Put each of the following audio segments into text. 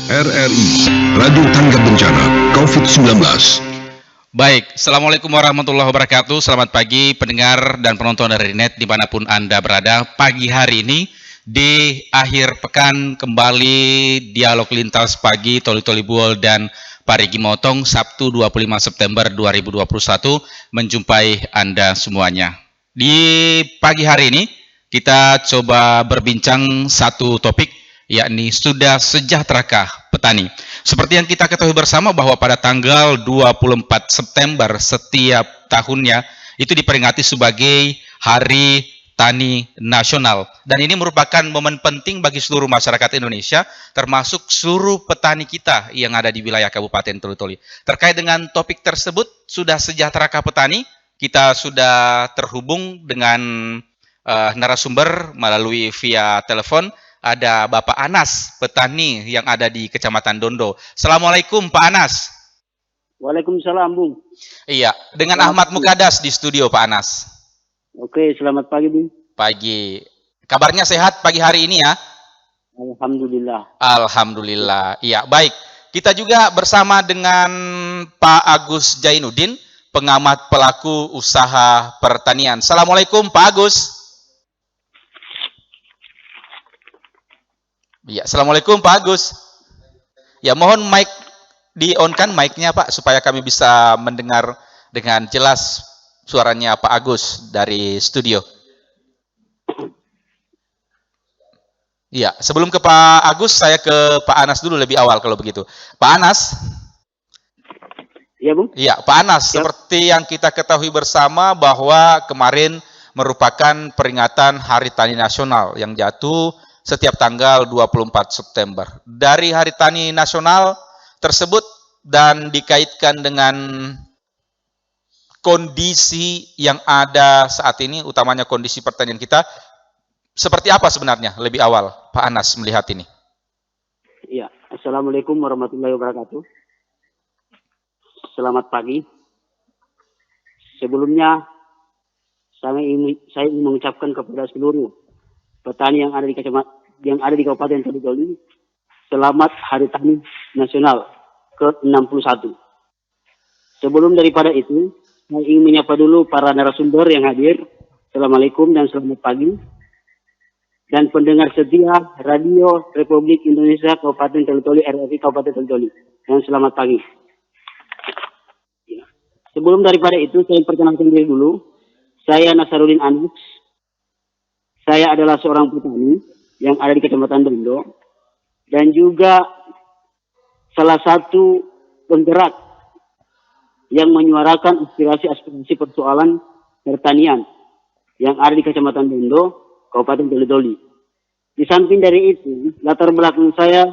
RRI, Radio Tanggap Bencana COVID-19. Baik, Assalamualaikum warahmatullahi wabarakatuh. Selamat pagi pendengar dan penonton dari net dimanapun Anda berada. Pagi hari ini di akhir pekan kembali dialog lintas pagi Toli Toli Buol dan Parigi Motong Sabtu 25 September 2021 menjumpai Anda semuanya. Di pagi hari ini kita coba berbincang satu topik, yakni sudah sejahterakah petani. Seperti yang kita ketahui bersama bahwa pada tanggal 24 September setiap tahunnya itu diperingati sebagai Hari Tani Nasional. Dan ini merupakan momen penting bagi seluruh masyarakat Indonesia, termasuk seluruh petani kita yang ada di wilayah Kabupaten Toli Toli. Terkait dengan topik tersebut, sudah sejahterakah petani? Kita sudah terhubung dengan narasumber melalui via telepon. Ada Bapak Anas, petani yang ada di Kecamatan Dondo. Assalamualaikum Pak Anas. Waalaikumsalam, Bung. Iya, dengan Ahmad Mukadas di studio Pak Anas. Oke, selamat pagi, Bung. Pagi. Kabarnya sehat pagi hari ini ya? Alhamdulillah. Alhamdulillah. Iya, baik. Kita juga bersama dengan Pak Agus Jainuddin, pengamat pelaku usaha pertanian. Assalamualaikum Pak Agus. Ya, Assalamualaikum Pak Agus. Ya, mohon mic di-on-kan mic-nya Pak, supaya kami bisa mendengar dengan jelas suaranya Pak Agus dari studio. Ya, sebelum ke Pak Agus, saya ke Pak Anas dulu lebih awal kalau begitu. Pak Anas. Iya, Bung. Iya, Pak Anas, seperti yang kita ketahui bersama bahwa kemarin merupakan peringatan Hari Tani Nasional yang jatuh setiap tanggal 24 September. Dari Hari Tani Nasional tersebut dan dikaitkan dengan kondisi yang ada saat ini, utamanya kondisi pertanian kita, seperti apa sebenarnya lebih awal Pak Anas melihat ini? Iya, Assalamualaikum warahmatullahi wabarakatuh. Selamat pagi. Sebelumnya, saya ingin mengucapkan kepada seluruh petani yang ada di Kabupaten Toli Toli, selamat Hari Tani Nasional ke-61. Sebelum daripada itu, saya ingin menyapa dulu para narasumber yang hadir. Assalamualaikum dan selamat pagi. Dan pendengar setia Radio Republik Indonesia Kabupaten Toli Toli, RRI Kabupaten Toli Toli. Dan selamat pagi. Sebelum daripada itu, saya perkenalkan diri dulu. Saya Nasaruddin Anas. Saya adalah seorang petani yang ada di Kecamatan Dondo dan juga salah satu penggerak yang menyuarakan aspirasi persoalan pertanian yang ada di Kecamatan Dondo, Kabupaten Toli Toli. Di samping dari itu, latar belakang saya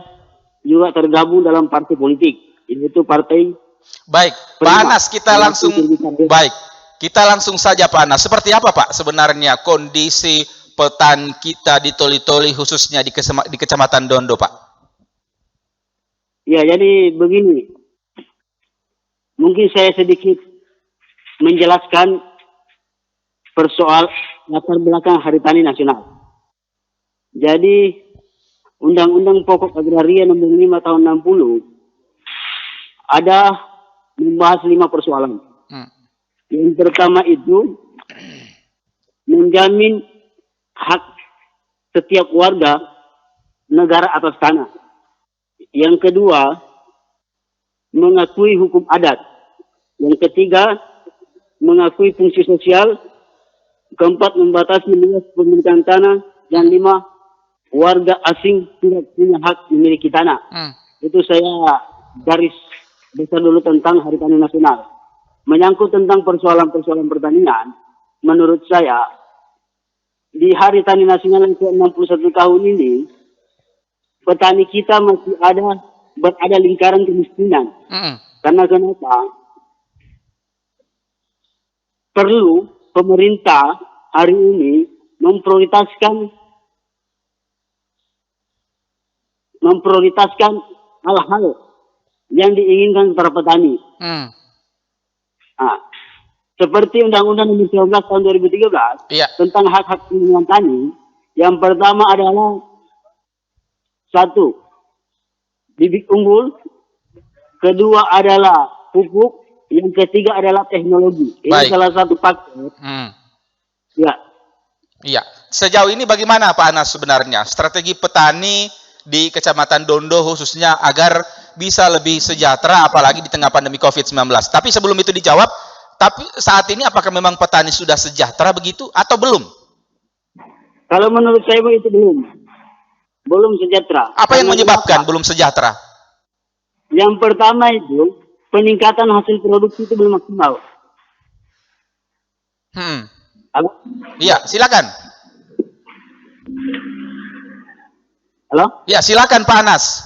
juga tergabung dalam partai politik, yaitu Partai. Baik, Pak Anas, kita langsung saja Pak Anas. Seperti apa Pak sebenarnya kondisi petani kita di Toli Toli, khususnya di Kecamatan Dondo, Pak? Ya, jadi begini. Mungkin saya sedikit menjelaskan persoal latar belakang Hari Tani Nasional. Jadi, Undang-Undang Pokok Agraria Nomor 5 Tahun 60 ada membahas 5 persoalan. Yang pertama itu menjamin hak setiap warga negara atas tanah. Yang kedua, mengakui hukum adat. Yang ketiga, mengakui fungsi sosial. Keempat, membatasi luas pemilikan tanah. Dan 5, warga asing tidak punya hak memiliki tanah. Itu saya garis besar dulu tentang Hari Tani Nasional. Menyangkut tentang persoalan-persoalan pertanian, menurut saya, di Hari Tani Nasional yang ke-61 tahun ini, petani kita masih berada lingkaran kemiskinan. Karena kenapa? Perlu pemerintah hari ini memprioritaskan hal-hal yang diinginkan para petani. Seperti Undang-Undang Nomor 19 Tahun 2013 tentang hak-hak lingkungan tani, yang pertama adalah 1, bibit unggul, kedua adalah pupuk, yang ketiga adalah teknologi. Ini Baik. salah satu faktor. Ya, Iya. Sejauh ini bagaimana Pak Anas sebenarnya strategi petani di Kecamatan Dondo khususnya agar bisa lebih sejahtera apalagi di tengah pandemi COVID-19. Tapi sebelum itu dijawab, tapi saat ini apakah memang petani sudah sejahtera begitu atau belum? kalau menurut saya itu belum sejahtera. Apa yang Karena menyebabkan kenapa? belum sejahtera? Yang pertama itu peningkatan hasil produksi itu belum maksimal. Halo? Iya, silakan. Halo? Ya, silakan Pak Anas.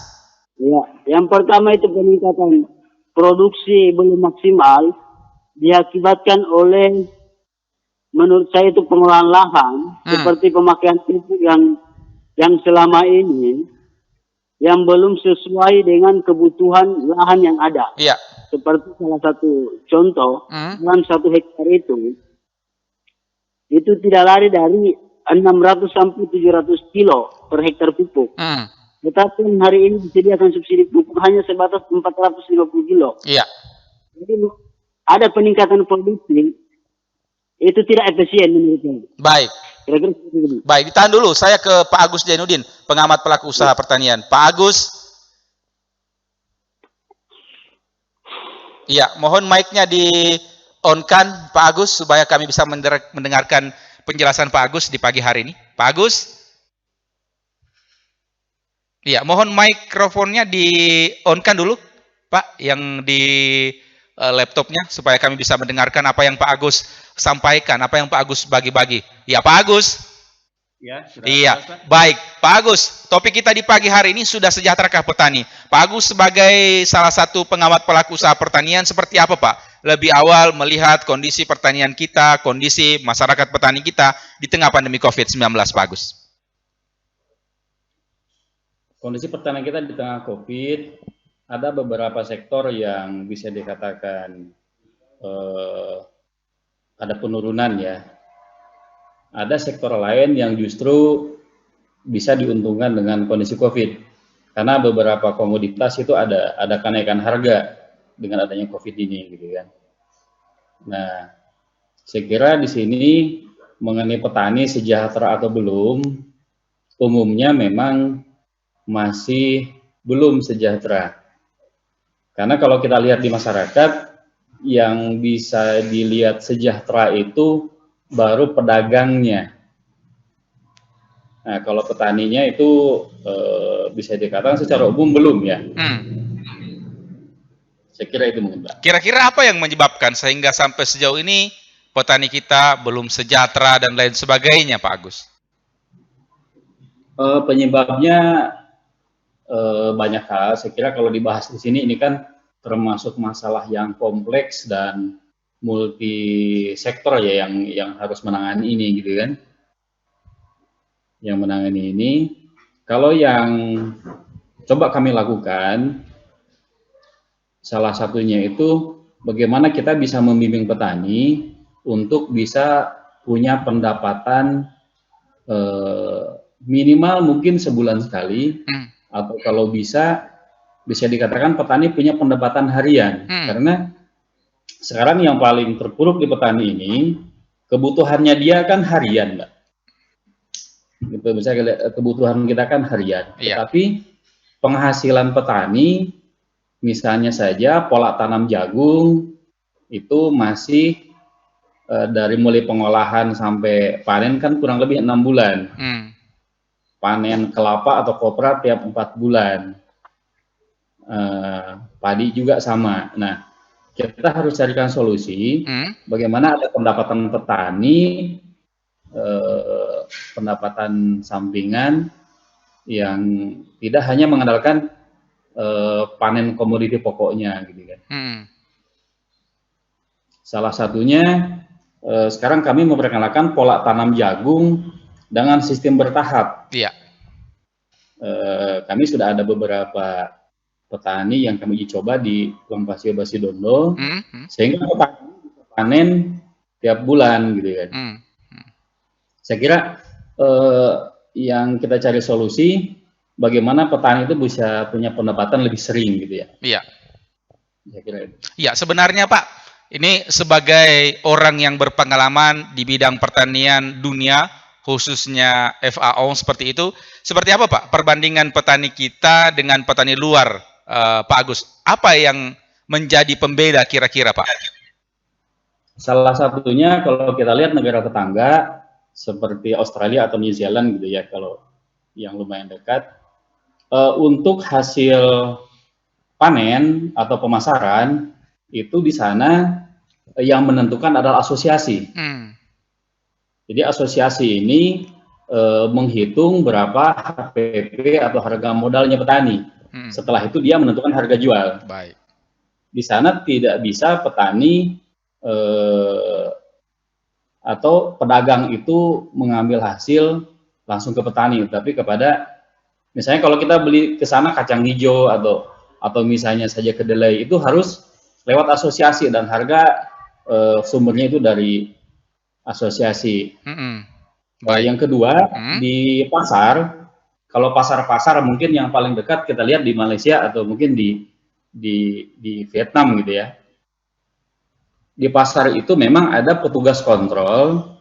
Ya, yang pertama itu peningkatan produksi belum maksimal diakibatkan oleh, menurut saya itu pengolahan lahan seperti pemakaian pupuk yang selama ini yang belum sesuai dengan kebutuhan lahan yang ada. Iya. Seperti salah satu contoh, dalam 1 hektar itu tidak lari dari 600 sampai 700 kilo per hektar pupuk. Tetapi hari ini disediakan subsidi pupuk hanya sebatas 450 kilo. Iya. Jadi ada peningkatan produksi, itu tidak efisien menurut saya. Baik. Kira-kira seperti itu. Baik, ditahan dulu. Saya ke Pak Agus Jainuddin, pengamat pelaku usaha pertanian. Pak Agus. Iya, mohon mic-nya di-on-kan Pak Agus supaya kami bisa mendengarkan penjelasan Pak Agus di pagi hari ini. Pak Agus. Iya, mohon mikrofonnya di-on-kan dulu, Pak, yang di laptopnya supaya kami bisa mendengarkan apa yang Pak Agus sampaikan, apa yang Pak Agus bagi-bagi. Ya, Pak Agus. Ya, sudah Iya, selesai. baik. Pak Agus, topik kita di pagi hari ini sudah sejahterakah petani? Pak Agus sebagai salah satu pengamat pelaku usaha pertanian seperti apa Pak? Lebih awal melihat kondisi pertanian kita, kondisi masyarakat petani kita di tengah pandemi COVID-19, Pak Agus. Kondisi pertanian kita di tengah COVID, ada beberapa sektor yang bisa dikatakan ada penurunan ya. Ada sektor lain yang justru bisa diuntungkan dengan kondisi COVID, karena beberapa komoditas itu ada kenaikan harga dengan adanya COVID ini, gitu kan. Nah, saya kira di sini mengenai petani sejahtera atau belum, umumnya memang masih belum sejahtera. Karena kalau kita lihat di masyarakat, yang bisa dilihat sejahtera itu baru pedagangnya. Nah, kalau petaninya itu bisa dikatakan secara umum belum ya. Saya kira itu mungkin, Pak. Kira-kira apa yang menyebabkan sehingga sampai sejauh ini petani kita belum sejahtera dan lain sebagainya, Pak Agus? Penyebabnya banyak hal. Saya kira kalau dibahas di sini ini kan termasuk masalah yang kompleks dan multi sektor ya yang harus menangani ini, gitu kan. Yang menangani ini, kalau yang coba kami lakukan, salah satunya itu bagaimana kita bisa membimbing petani untuk bisa punya pendapatan minimal mungkin sebulan sekali, atau kalau bisa dikatakan petani punya pendapatan harian, karena sekarang yang paling terpuruk di petani ini kebutuhannya dia kan harian, Mbak. Gitu, misalnya kebutuhan kita kan harian, tetapi penghasilan petani, misalnya saja pola tanam jagung itu masih dari mulai pengolahan sampai panen kan kurang lebih 6 bulan. Panen kelapa atau kopra tiap 4 bulan. Padi juga sama. Nah, kita harus carikan solusi bagaimana ada pendapatan petani, pendapatan sampingan yang tidak hanya mengandalkan panen komoditi pokoknya, gitu kan. Salah satunya sekarang kami memperkenalkan pola tanam jagung dengan sistem bertahap. Iya. Kami sudah ada beberapa petani yang kami uji coba di Lampasio Basidondo, sehingga petani bisa panen tiap bulan, gitu kan. Saya kira yang kita cari solusi bagaimana petani itu bisa punya pendapatan lebih sering gitu ya. Iya. Saya kira itu. Ya, sebenarnya Pak, ini sebagai orang yang berpengalaman di bidang pertanian dunia, khususnya FAO seperti itu, seperti apa Pak perbandingan petani kita dengan petani luar, Pak Agus? Apa yang menjadi pembeda kira-kira Pak? Salah satunya kalau kita lihat negara tetangga seperti Australia atau New Zealand gitu ya, kalau yang lumayan dekat, untuk hasil panen atau pemasaran itu di sana yang menentukan adalah asosiasi. Jadi asosiasi ini menghitung berapa HPP atau harga modalnya petani. Setelah itu dia menentukan harga jual. Baik. Di sana tidak bisa petani atau pedagang itu mengambil hasil langsung ke petani, tapi kepada misalnya kalau kita beli ke sana kacang hijau atau misalnya saja kedelai itu harus lewat asosiasi dan harga sumbernya itu dari asosiasi. Yang kedua di pasar, kalau pasar-pasar mungkin yang paling dekat kita lihat di Malaysia atau mungkin di Vietnam gitu ya. Di pasar itu memang ada petugas kontrol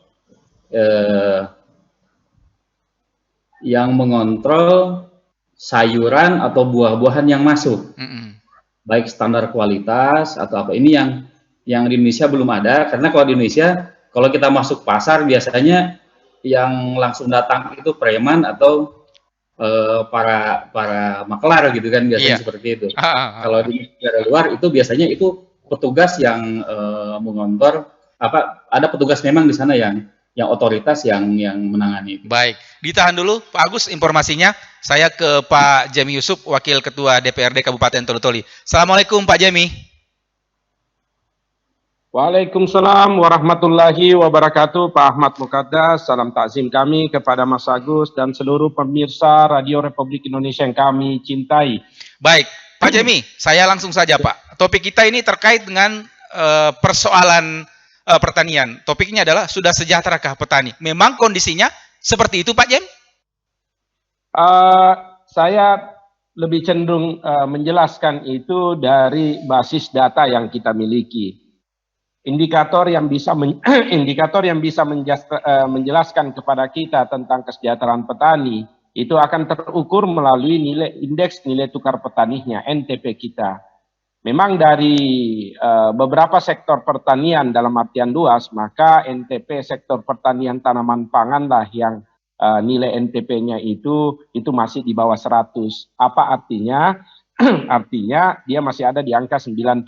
yang mengontrol sayuran atau buah-buahan yang masuk, baik standar kualitas atau apa. Ini yang di Indonesia belum ada, karena kalau di Indonesia kalau kita masuk pasar biasanya yang langsung datang itu preman atau para makelar gitu kan, biasanya seperti itu. Kalau di negara luar itu biasanya itu petugas yang mengontrol, ada petugas memang di sana yang otoritas yang menangani. Baik, ditahan dulu Pak Agus informasinya. Saya ke Pak Jami Yusuf, Wakil Ketua DPRD Kabupaten Tolu-Toli. Assalamualaikum Pak Jami. Waalaikumsalam warahmatullahi wabarakatuh. Pak Ahmad Mukaddas, salam takzim kami kepada Mas Agus dan seluruh pemirsa Radio Republik Indonesia yang kami cintai. Baik, Pak Jami, saya langsung saja Pak. Topik kita ini terkait dengan persoalan pertanian. Topiknya adalah sudah sejahterakah petani? Memang kondisinya seperti itu Pak Jem? Saya lebih cenderung menjelaskan itu dari basis data yang kita miliki. Indikator yang bisa menjelaskan kepada kita tentang kesejahteraan petani itu akan terukur melalui indeks nilai tukar petaninya, NTP kita. Memang dari beberapa sektor pertanian dalam artian luas, maka NTP sektor pertanian tanaman pangan lah yang nilai NTP-nya itu masih di bawah 100. Apa artinya? Artinya dia masih ada di angka 96.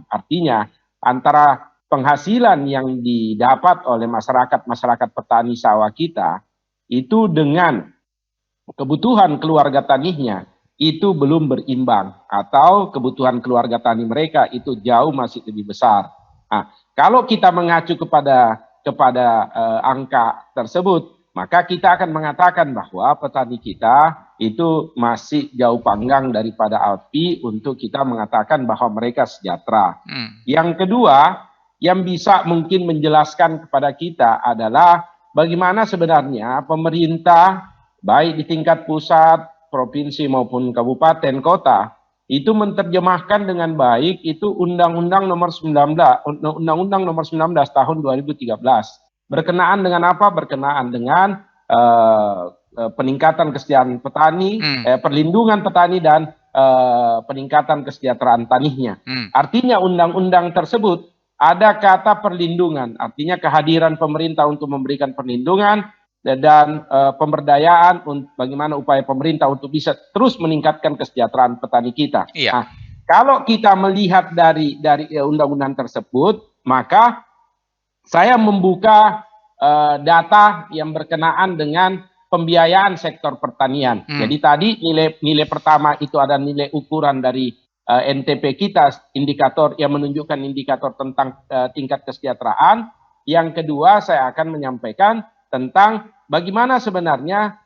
Artinya antara penghasilan yang didapat oleh masyarakat petani sawah kita itu dengan kebutuhan keluarga taninya itu belum berimbang, atau kebutuhan keluarga tani mereka itu jauh masih lebih besar. Nah, kalau kita mengacu kepada angka tersebut, maka kita akan mengatakan bahwa petani kita itu masih jauh panggang daripada api untuk kita mengatakan bahwa mereka sejahtera. Yang kedua, yang bisa mungkin menjelaskan kepada kita adalah bagaimana sebenarnya pemerintah baik di tingkat pusat, provinsi maupun kabupaten kota itu menerjemahkan dengan baik itu Undang-Undang Nomor 19 tahun 2013. Berkenaan dengan apa? Berkenaan dengan peningkatan kesejahteraan petani, perlindungan petani dan peningkatan kesejahteraan taninya. Artinya undang-undang tersebut ada kata perlindungan, artinya kehadiran pemerintah untuk memberikan perlindungan dan pemberdayaan bagaimana upaya pemerintah untuk bisa terus meningkatkan kesejahteraan petani kita. Nah, kalau kita melihat dari undang-undang tersebut, maka saya membuka data yang berkenaan dengan pembiayaan sektor pertanian. Jadi tadi nilai pertama itu ada nilai ukuran dari NTP kita, indikator yang menunjukkan indikator tentang tingkat kesejahteraan. Yang kedua saya akan menyampaikan tentang bagaimana sebenarnya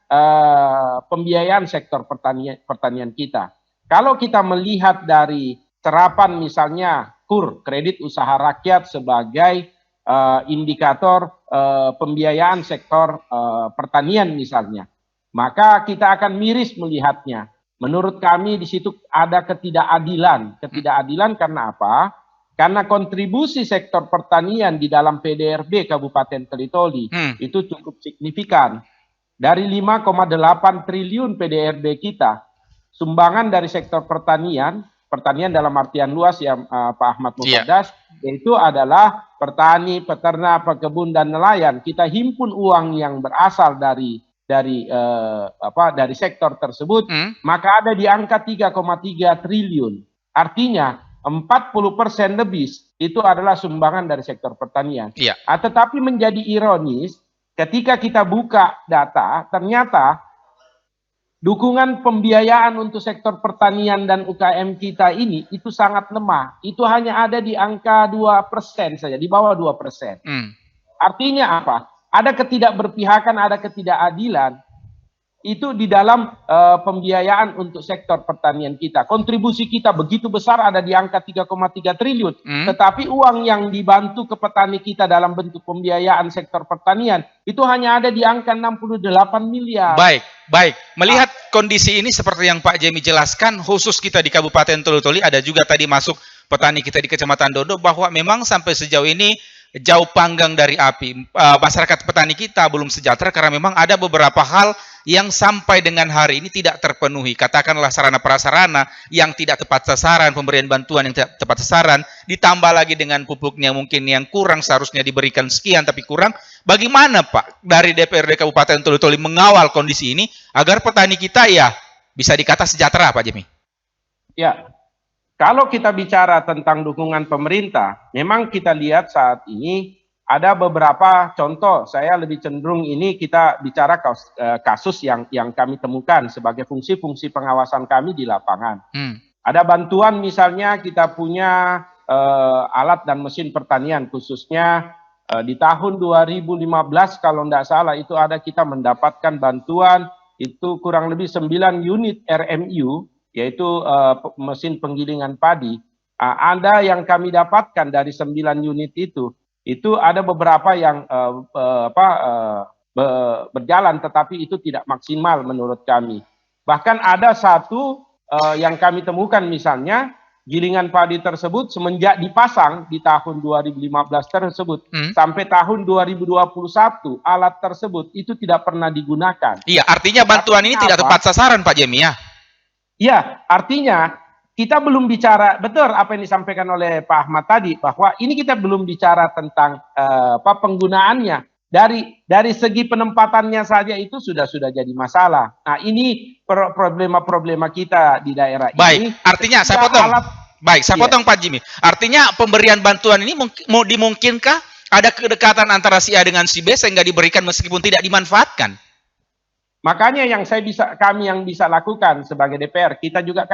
pembiayaan sektor pertanian kita. Kalau kita melihat dari serapan misalnya KUR, kredit usaha rakyat sebagai indikator pembiayaan sektor pertanian misalnya, maka kita akan miris melihatnya. Menurut kami di situ ada ketidakadilan. Ketidakadilan karena apa? Karena kontribusi sektor pertanian di dalam PDRB Kabupaten Toli-Toli itu cukup signifikan. Dari 5,8 triliun PDRB kita, sumbangan dari sektor pertanian dalam artian luas ya Pak Ahmad Mufaddas, yaitu adalah petani, peternak, pekebun dan nelayan. Kita himpun uang yang berasal dari sektor tersebut, maka ada di angka 3,3 triliun. Artinya 40% lebih itu adalah sumbangan dari sektor pertanian. Tetapi menjadi ironis ketika kita buka data, ternyata dukungan pembiayaan untuk sektor pertanian dan UKM kita ini itu sangat lemah. Itu hanya ada di angka 2% saja, di bawah 2%. Artinya apa? Ada ketidakberpihakan, ada ketidakadilan itu di dalam pembiayaan untuk sektor pertanian kita. Kontribusi kita begitu besar, ada di angka 3,3 triliun. Tetapi uang yang dibantu ke petani kita dalam bentuk pembiayaan sektor pertanian itu hanya ada di angka 68 miliar. Baik. Melihat kondisi ini seperti yang Pak Jemi jelaskan, khusus kita di Kabupaten Toli-Toli, ada juga tadi masuk petani kita di Kecamatan Dodo, bahwa memang sampai sejauh ini jauh panggang dari api. Masyarakat petani kita belum sejahtera karena memang ada beberapa hal yang sampai dengan hari ini tidak terpenuhi. Katakanlah sarana prasarana yang tidak tepat sasaran, pemberian bantuan yang tidak tepat sasaran, ditambah lagi dengan pupuknya mungkin yang kurang, seharusnya diberikan sekian tapi kurang. Bagaimana Pak dari DPRD Kabupaten Toli-Toli mengawal kondisi ini agar petani kita ya bisa dikata sejahtera, Pak Jemi? Ya. Kalau kita bicara tentang dukungan pemerintah, memang kita lihat saat ini ada beberapa contoh. Saya lebih cenderung ini kita bicara kasus yang kami temukan sebagai fungsi-fungsi pengawasan kami di lapangan. Ada bantuan, misalnya kita punya alat dan mesin pertanian, khususnya di tahun 2015 kalau tidak salah itu ada kita mendapatkan bantuan itu kurang lebih 9 unit RMU, yaitu mesin penggilingan padi. Ada yang kami dapatkan dari 9 unit itu ada beberapa yang berjalan, tetapi itu tidak maksimal menurut kami. Bahkan ada satu yang kami temukan, misalnya gilingan padi tersebut semenjak dipasang di tahun 2015 tersebut sampai tahun 2021 alat tersebut itu tidak pernah digunakan. Iya, artinya bantuan ini tidak tepat sasaran, Pak Jemi ya? Ya, artinya kita belum bicara, betul apa yang disampaikan oleh Pak Ahmad tadi, bahwa ini kita belum bicara tentang penggunaannya. Dari segi penempatannya saja itu sudah jadi masalah. Nah, ini problema kita di daerah ini. Baik, artinya saya potong. Saya potong Pak Jemi. Artinya pemberian bantuan ini mau dimungkinkah ada kedekatan antara si A dengan si B sehingga diberikan meskipun tidak dimanfaatkan? Makanya kami yang bisa lakukan sebagai DPR, kita juga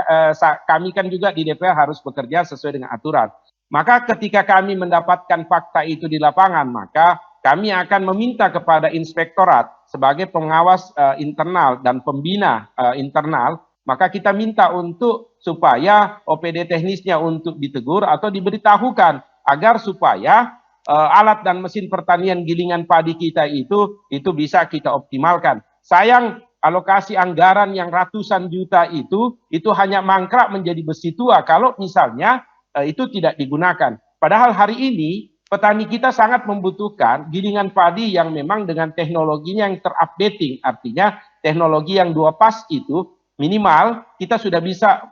kami kan juga di DPR harus bekerja sesuai dengan aturan. Maka ketika kami mendapatkan fakta itu di lapangan, maka kami akan meminta kepada inspektorat sebagai pengawas internal dan pembina internal, maka kita minta untuk supaya OPD teknisnya untuk ditegur atau diberitahukan agar supaya alat dan mesin pertanian gilingan padi kita itu bisa kita optimalkan. Sayang, alokasi anggaran yang ratusan juta itu hanya mangkrak menjadi besi tua kalau misalnya itu tidak digunakan. Padahal hari ini petani kita sangat membutuhkan gilingan padi yang memang dengan teknologinya yang terupdating, artinya teknologi yang 2 pas itu minimal kita sudah bisa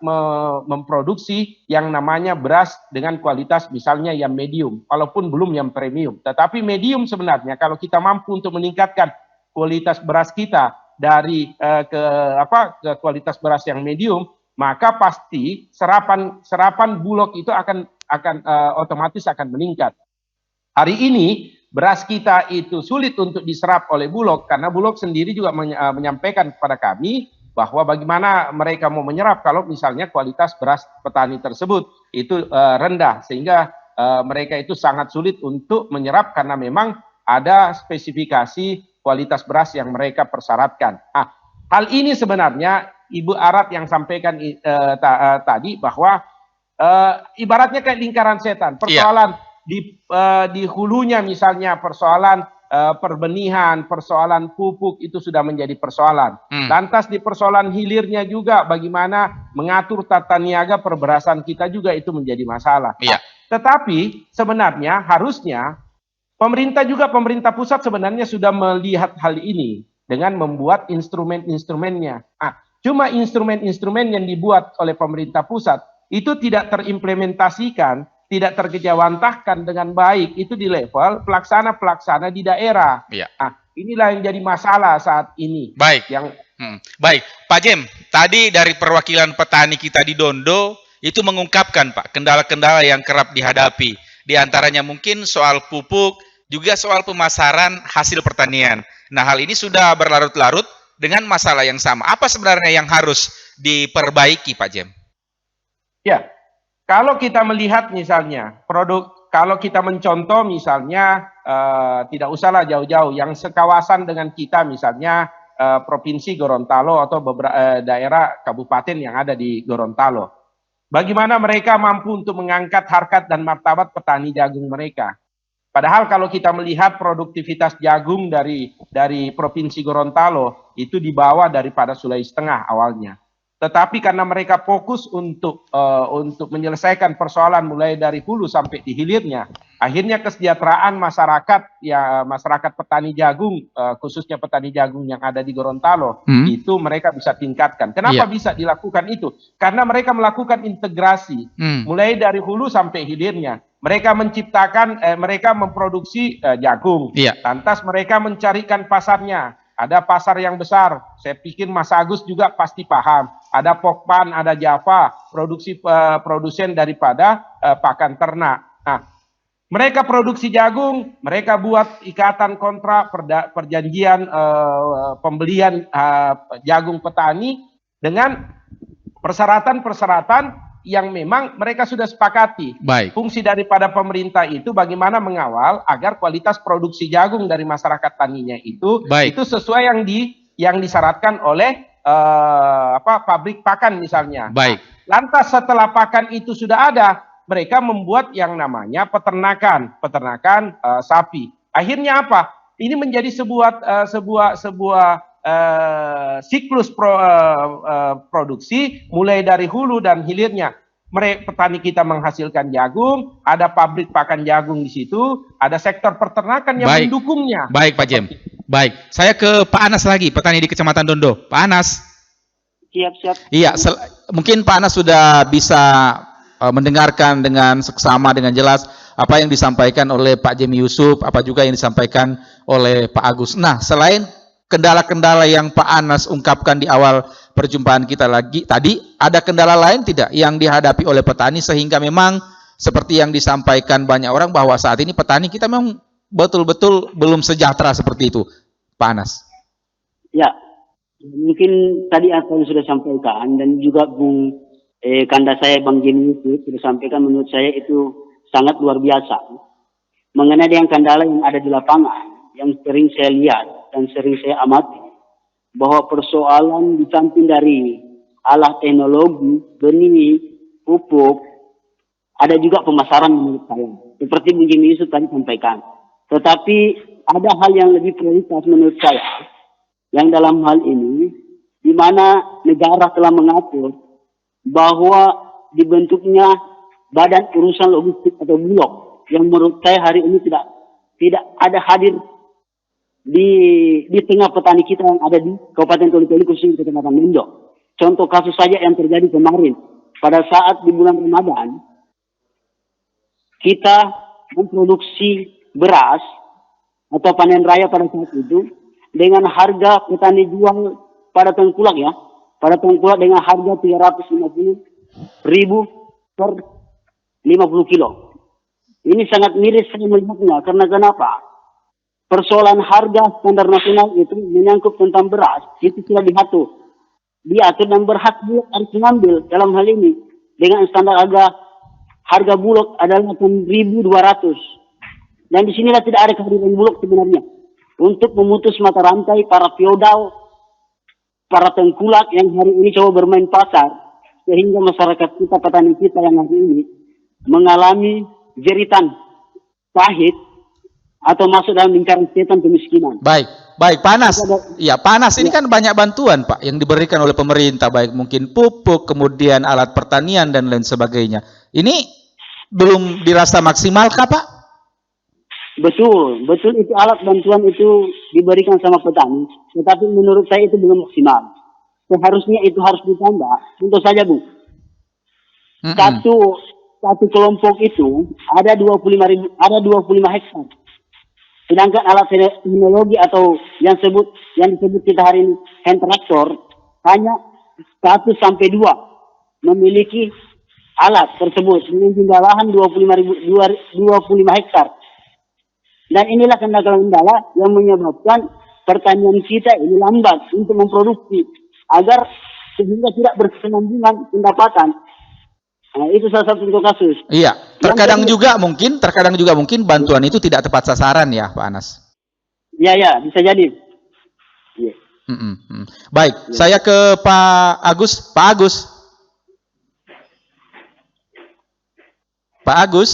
memproduksi yang namanya beras dengan kualitas misalnya yang medium, walaupun belum yang premium. Tetapi medium sebenarnya kalau kita mampu untuk meningkatkan kualitas beras kita dari ke kualitas beras yang medium, maka pasti serapan bulog itu akan otomatis akan meningkat. Hari ini beras kita itu sulit untuk diserap oleh bulog karena bulog sendiri juga menyampaikan kepada kami bahwa bagaimana mereka mau menyerap kalau misalnya kualitas beras petani tersebut itu rendah, sehingga mereka itu sangat sulit untuk menyerap karena memang ada spesifikasi kualitas beras yang mereka persyaratkan. Hal ini sebenarnya Ibu Arat yang sampaikan tadi bahwa ibaratnya kayak lingkaran setan. Persoalan di hulunya misalnya persoalan perbenihan, persoalan pupuk itu sudah menjadi persoalan. Lantas di persoalan hilirnya juga bagaimana mengatur tata niaga perberasan kita juga itu menjadi masalah. Iya. Tetapi sebenarnya harusnya pemerintah pusat sebenarnya sudah melihat hal ini dengan membuat instrumen-instrumennya. Cuma instrumen-instrumen yang dibuat oleh pemerintah pusat itu tidak terimplementasikan, tidak terkejawantahkan dengan baik itu di level pelaksana-pelaksana di daerah. Iya. Inilah yang jadi masalah saat ini. Baik. Baik, Pak Jem, tadi dari perwakilan petani kita di Dondo itu mengungkapkan Pak kendala-kendala yang kerap dihadapi. Di antaranya mungkin soal pupuk, juga soal pemasaran hasil pertanian. Nah, hal ini sudah berlarut-larut dengan masalah yang sama. Apa sebenarnya yang harus diperbaiki, Pak Jem? Ya. Kalau kita melihat misalnya kalau kita mencontoh misalnya tidak usahlah jauh-jauh yang sekawasan dengan kita misalnya Provinsi Gorontalo atau beberapa daerah kabupaten yang ada di Gorontalo. Bagaimana mereka mampu untuk mengangkat harkat dan martabat petani jagung mereka. Padahal kalau kita melihat produktivitas jagung dari Provinsi Gorontalo itu di bawah daripada Sulawesi Tengah awalnya. Tetapi karena mereka fokus untuk menyelesaikan persoalan mulai dari hulu sampai di hilirnya, akhirnya kesejahteraan masyarakat petani jagung, khususnya petani jagung yang ada di Gorontalo, itu mereka bisa tingkatkan. Kenapa bisa dilakukan itu? Karena mereka melakukan integrasi, mulai dari hulu sampai hilirnya. Mereka mereka memproduksi jagung, lantas mereka mencarikan pasarnya. Ada pasar yang besar, saya pikir Mas Agus juga pasti paham. Ada Pokpan, ada Java, produsen daripada pakan ternak. Nah, mereka produksi jagung, mereka buat ikatan kontrak, perjanjian pembelian jagung petani dengan persyaratan-persyaratan yang memang mereka sudah sepakati. Baik. Fungsi daripada pemerintah itu bagaimana mengawal agar kualitas produksi jagung dari masyarakat taninya itu sesuai yang disyaratkan oleh pabrik pakan misalnya. Baik. Lantas setelah pakan itu sudah ada, mereka membuat yang namanya peternakan sapi. Akhirnya apa? Ini menjadi sebuah siklus produksi mulai dari hulu dan hilirnya. Petani kita menghasilkan jagung, ada pabrik pakan jagung di situ, ada sektor peternakan yang mendukungnya. Baik, Pak Jem. Baik, saya ke Pak Anas lagi, petani di Kecamatan Dondo. Pak Anas. Siap. Iya, mungkin Pak Anas sudah bisa mendengarkan dengan seksama, dengan jelas apa yang disampaikan oleh Pak Jem Yusuf, apa juga yang disampaikan oleh Pak Agus. Nah, selain kendala-kendala yang Pak Anas ungkapkan di awal perjumpaan kita tadi, ada kendala lain tidak yang dihadapi oleh petani sehingga memang seperti yang disampaikan banyak orang bahwa saat ini petani kita memang betul-betul belum sejahtera seperti itu, Pak Anas? Ya, mungkin tadi apa yang sudah sampaikan dan juga Bung kanda saya Bang Jimmy itu sudah sampaikan, menurut saya itu sangat luar biasa mengenai dengan kendala yang ada di lapangan yang sering saya lihat dan sering saya amati, bahwa persoalan di samping dari alat teknologi, benih, pupuk, ada juga pemasaran menurut saya. Seperti Bung Jimmy Yusuf tadi sampaikan. Tetapi ada hal yang lebih prioritas menurut saya, yang dalam hal ini, di mana negara telah mengatur bahwa dibentuknya badan urusan logistik atau bulog, yang menurut saya hari ini tidak ada hadir di tengah petani kita yang ada di Kabupaten Toli-Toli, khususnya di Kecamatan Dondo. Contoh kasus saja yang terjadi kemarin pada saat di bulan Ramadan, kita memproduksi beras atau panen raya pada saat itu dengan harga petani jual pada tengkulak dengan harga 350.000 per 50 kilo. Ini sangat miris saya melihatnya, karena kenapa? Persoalan harga standar nasional itu menyangkut tentang beras, itu sudah diatur dan berhak bulog harus mengambil dalam hal ini dengan standar harga bulog adalah 8.200. Dan di sinilah tidak ada kehadiran bulog sebenarnya untuk memutus mata rantai para feodal, para tengkulak yang hari ini coba bermain pasar, sehingga masyarakat kita, petani kita yang hari ini mengalami jeritan pahit atau masuk dalam lingkaran setan kemiskinan. Baik, Pak Anas. Ya, Pak Anas ini kan banyak bantuan, Pak, yang diberikan oleh pemerintah, baik mungkin pupuk, kemudian alat pertanian dan lain sebagainya. Ini belum dirasa maksimal kah, Pak? Betul itu alat bantuan itu diberikan sama petani, tetapi menurut saya itu belum maksimal. Seharusnya itu harus ditambah. Contoh saja, Bu. Satu kelompok itu ada 25 hektar. Sedangkan alat teknologi atau yang disebut kita hari ini hand traktor hanya 1 sampai 2 memiliki alat tersebut dengan jumlah lahan 25 hektar. Dan inilah kendala-kendala yang menyebabkan pertanian kita ini lambat untuk memproduksi agar sehingga tidak berkesinambungan pendapatan. Nah, itu salah satu contoh kasus. Iya, terkadang juga mungkin bantuan itu tidak tepat sasaran ya, Pak Anas. Ya, bisa jadi. Ya. Baik, saya ke Pak Agus. Pak Agus.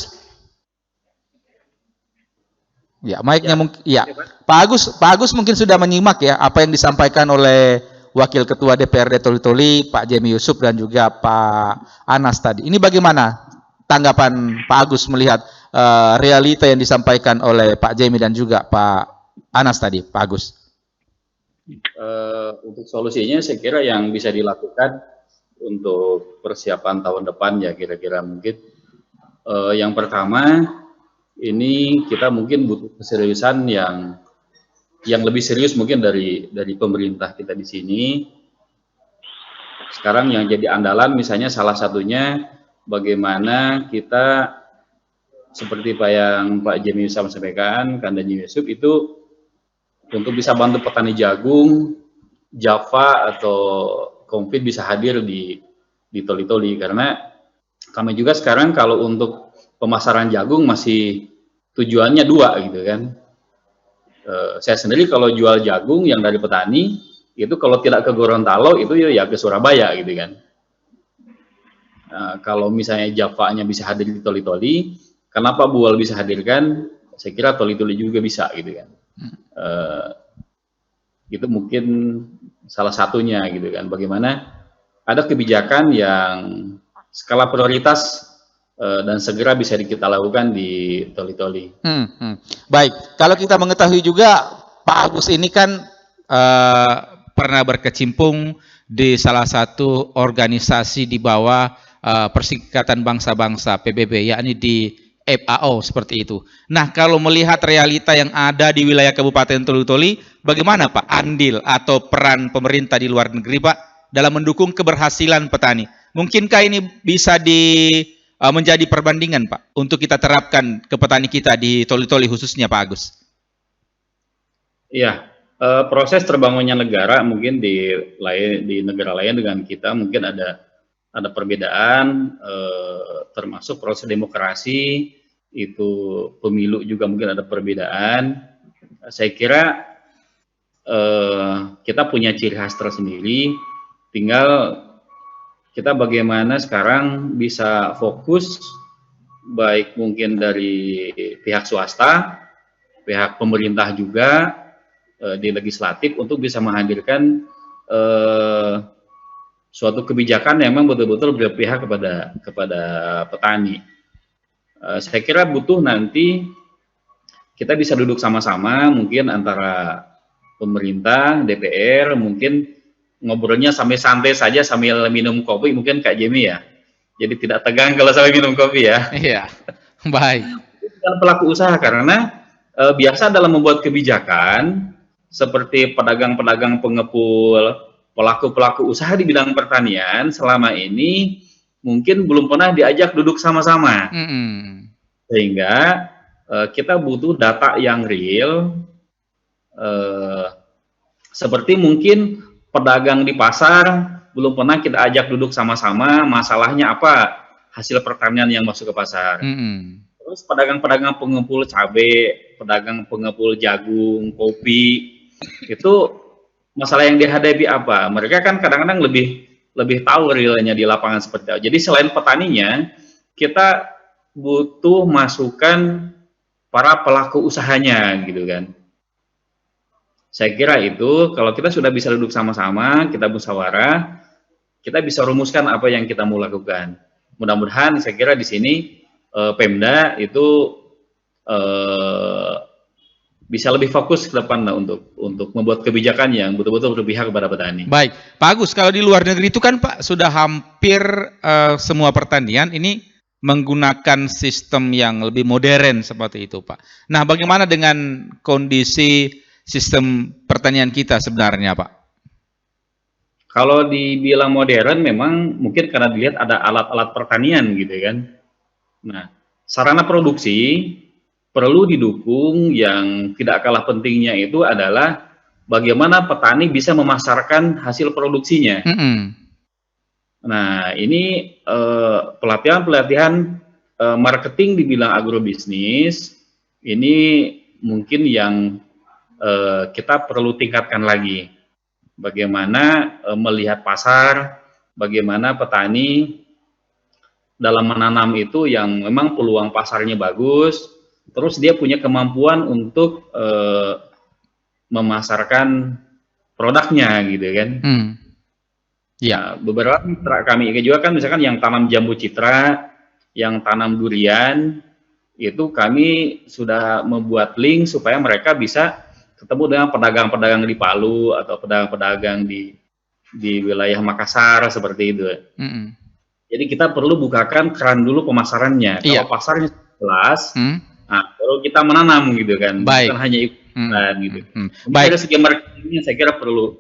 Ya, mic-nya mungkin. Ya, Pak Agus mungkin sudah menyimak ya apa yang disampaikan oleh Wakil Ketua DPRD Toli-Toli, Pak Jemi Yusuf dan juga Pak Anas tadi. Ini bagaimana tanggapan Pak Agus melihat realita yang disampaikan oleh Pak Jemi dan juga Pak Anas tadi, Pak Agus? Untuk solusinya saya kira yang bisa dilakukan untuk persiapan tahun depan ya kira-kira mungkin yang pertama ini kita mungkin butuh keseriusan yang lebih serius mungkin dari pemerintah kita di sini. Sekarang yang jadi andalan misalnya salah satunya bagaimana kita seperti yang Pak Jemi Yusuf sampaikan, Kanda Jemi Yusuf itu untuk bisa bantu petani jagung, Java atau Komfit bisa hadir di Toli-Toli karena kami juga sekarang kalau untuk pemasaran jagung masih tujuannya 2 gitu kan. Saya sendiri kalau jual jagung yang dari petani itu kalau tidak ke Gorontalo itu ya ke Surabaya gitu kan. Kalau misalnya Javanya bisa hadir di Toli-Toli, kenapa Bual bisa hadirkan? Saya kira Toli-Toli juga bisa gitu kan. Itu mungkin salah satunya gitu kan. Bagaimana ada kebijakan yang skala prioritas dan segera bisa kita lakukan di Toli-Toli. Baik, kalau kita mengetahui juga Pak Agus ini kan pernah berkecimpung di salah satu organisasi di bawah Perserikatan Bangsa-Bangsa PBB, yakni di FAO seperti itu. Nah, kalau melihat realita yang ada di wilayah Kabupaten Toli-Toli, bagaimana Pak andil atau peran pemerintah di luar negeri Pak dalam mendukung keberhasilan petani? Mungkinkah ini bisa menjadi perbandingan Pak untuk kita terapkan ke petani kita di Toli-Toli khususnya Pak Agus? Iya, proses terbangunnya negara mungkin di negara lain dengan kita mungkin ada perbedaan, termasuk proses demokrasi itu pemilu juga mungkin ada perbedaan. Saya kira kita punya ciri khas tersendiri, tinggal kita bagaimana sekarang bisa fokus baik mungkin dari pihak swasta, pihak pemerintah juga di legislatif untuk bisa menghadirkan suatu kebijakan yang memang betul-betul berpihak kepada petani. Saya kira butuh nanti kita bisa duduk sama-sama mungkin antara pemerintah, DPR, mungkin ngobrolnya sambil santai saja sambil minum kopi mungkin Kak Jemi ya. Jadi tidak tegang kalau sambil minum kopi ya. Iya, baik. Dan pelaku usaha karena biasa dalam membuat kebijakan seperti pedagang-pedagang pengepul, pelaku-pelaku usaha di bidang pertanian selama ini mungkin belum pernah diajak duduk sama-sama. Sehingga kita butuh data yang real seperti mungkin pedagang di pasar belum pernah kita ajak duduk sama-sama masalahnya apa hasil pertanian yang masuk ke pasar. Terus pedagang-pedagang pengepul cabai, pedagang pengepul jagung, kopi itu masalah yang dihadapi apa? Mereka kan kadang-kadang lebih tahu realnya di lapangan seperti apa. Jadi selain petaninya kita butuh masukan para pelaku usahanya gitu kan. Saya kira itu kalau kita sudah bisa duduk sama-sama, kita musyawarah, kita bisa rumuskan apa yang kita mau lakukan. Mudah-mudahan saya kira di sini Pemda itu bisa lebih fokus ke depan untuk membuat kebijakan yang betul-betul berpihak kepada petani. Baik, Pak Agus, kalau di luar negeri itu kan Pak sudah hampir semua pertanian ini menggunakan sistem yang lebih modern seperti itu, Pak. Nah, bagaimana dengan kondisi sistem pertanian kita sebenarnya, Pak? Kalau dibilang modern memang mungkin karena dilihat ada alat-alat pertanian gitu kan. Nah, sarana produksi perlu didukung. Yang tidak kalah pentingnya itu adalah bagaimana petani bisa memasarkan hasil produksinya. Nah, ini pelatihan-pelatihan marketing dibilang agrobisnis ini mungkin yang kita perlu tingkatkan lagi. Bagaimana melihat pasar, bagaimana petani dalam menanam itu yang memang peluang pasarnya bagus, terus dia punya kemampuan untuk memasarkan produknya gitu kan. Ya, beberapa mitra kami juga kan misalkan yang tanam jambu citra, yang tanam durian, itu kami sudah membuat link supaya mereka bisa ketemu dengan pedagang-pedagang di Palu atau pedagang-pedagang di wilayah Makassar seperti itu. Jadi kita perlu bukakan keran dulu pemasarannya. Kalau pasarnya jelas, nah, baru kita menanam gitu kan. Baik. Bukan hanya ikutan gitu. Baik. Dari segi marketingnya saya kira perlu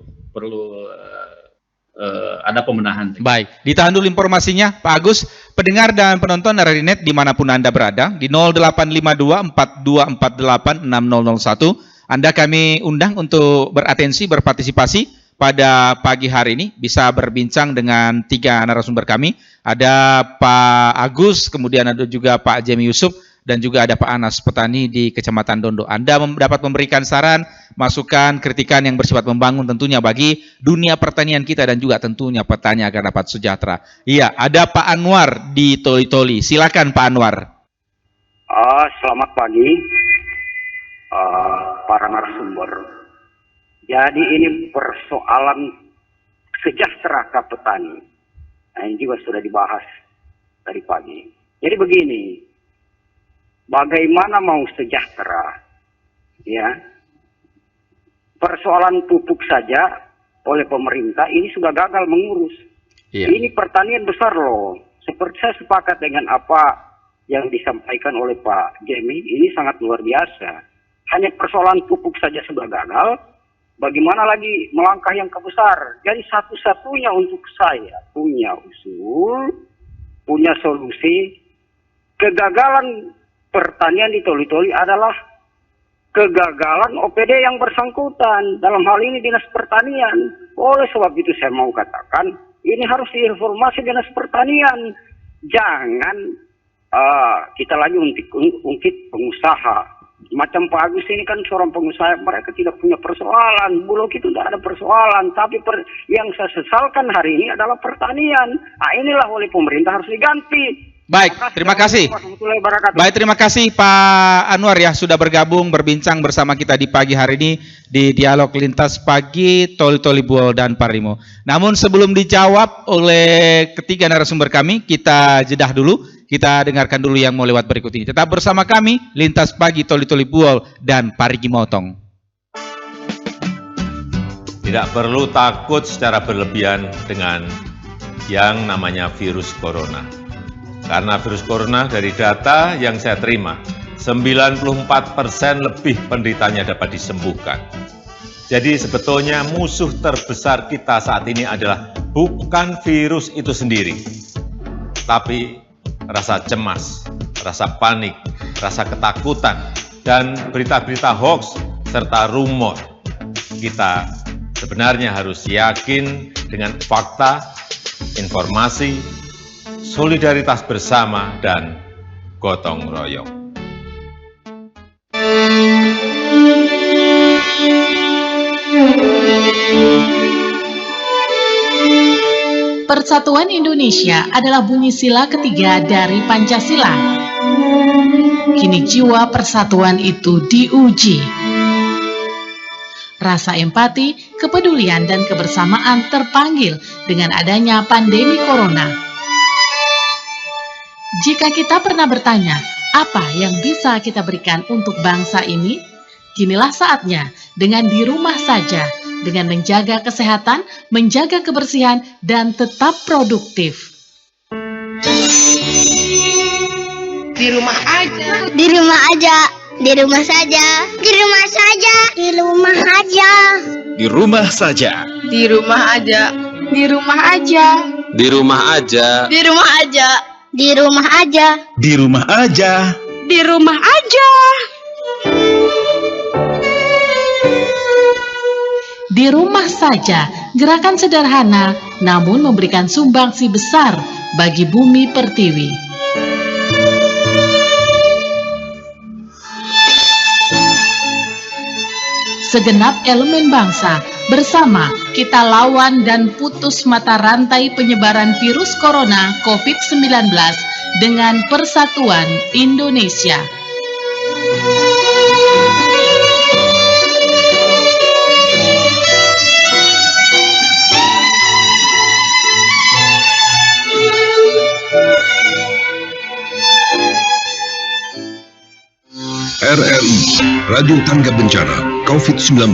ada pembenahan. Baik, ditahan dulu informasinya Pak Agus. Pendengar dan penonton RRI.net dimanapun Anda berada, di 0852 4248 6001 Anda kami undang untuk beratensi, berpartisipasi pada pagi hari ini. Bisa berbincang dengan 3 narasumber kami. Ada Pak Agus, kemudian ada juga Pak Jemi Yusuf, dan juga ada Pak Anas, petani di Kecamatan Dondo. Anda dapat memberikan saran, masukan, kritikan yang bersifat membangun tentunya bagi dunia pertanian kita dan juga tentunya petani agar dapat sejahtera. Iya, ada Pak Anwar di Toli-Toli. Silakan Pak Anwar. Selamat pagi para narasumber. Jadi ini persoalan sejahtera ke petani. Nah, ini juga sudah dibahas tadi pagi. Jadi begini, bagaimana mau sejahtera? Ya, persoalan pupuk saja oleh pemerintah ini sudah gagal mengurus. Ini pertanian besar loh. Seperti saya sepakat dengan apa yang disampaikan oleh Pak Jemi, ini sangat luar biasa. Hanya persoalan pupuk saja sudah gagal, bagaimana lagi melangkah yang kebesar? Jadi satu-satunya untuk saya punya usul, punya solusi. Kegagalan pertanian di Toli-Toli adalah kegagalan OPD yang bersangkutan. Dalam hal ini Dinas Pertanian. Oleh sebab itu saya mau katakan, ini harus diinformasi Dinas Pertanian. Jangan kita lagi ungkit pengusaha. Macam Pak Agus ini kan seorang pengusaha, mereka tidak punya persoalan. Bulog itu tidak ada persoalan. Tapi yang saya sesalkan hari ini adalah pertanian. Nah, inilah oleh pemerintah harus diganti. Baik, terima kasih. Baik, terima kasih Pak Anwar ya sudah bergabung berbincang bersama kita di pagi hari ini di Dialog Lintas Pagi Toli-Toli Buol dan Parimo. Namun sebelum dijawab oleh ketiga narasumber kami, kita jedah dulu. Kita dengarkan dulu yang mau lewat berikut ini. Tetap bersama kami Lintas Pagi Toli-Toli Buol dan Parigi Motong. Tidak perlu takut secara berlebihan dengan yang namanya virus corona. Karena virus corona dari data yang saya terima, 94% lebih penderitanya dapat disembuhkan. Jadi sebetulnya musuh terbesar kita saat ini adalah bukan virus itu sendiri, tapi rasa cemas, rasa panik, rasa ketakutan, dan berita-berita hoax serta rumor. Kita sebenarnya harus yakin dengan fakta, informasi, solidaritas bersama, dan gotong royong. Persatuan Indonesia adalah bunyi sila ketiga dari Pancasila. kini jiwa persatuan itu diuji. Rasa empati, kepedulian, dan kebersamaan terpanggil dengan adanya pandemi corona. Jika kita pernah bertanya, apa yang bisa kita berikan untuk bangsa ini? Kinilah saatnya dengan di rumah saja, dengan menjaga kesehatan, menjaga kebersihan, dan tetap produktif. Di rumah aja. Di rumah aja. Di rumah saja. Di rumah saja. Di rumah aja. Di rumah saja. Di rumah aja. Di rumah aja. Di rumah aja. Di rumah aja. Di rumah aja. Di rumah aja. Di rumah aja. Di rumah saja, gerakan sederhana namun memberikan sumbangsi besar bagi bumi pertiwi. Segenap elemen bangsa, bersama kita lawan dan putus mata rantai penyebaran virus corona COVID-19 dengan Persatuan Indonesia. RRI, Radio Tangga Bencana COVID-19.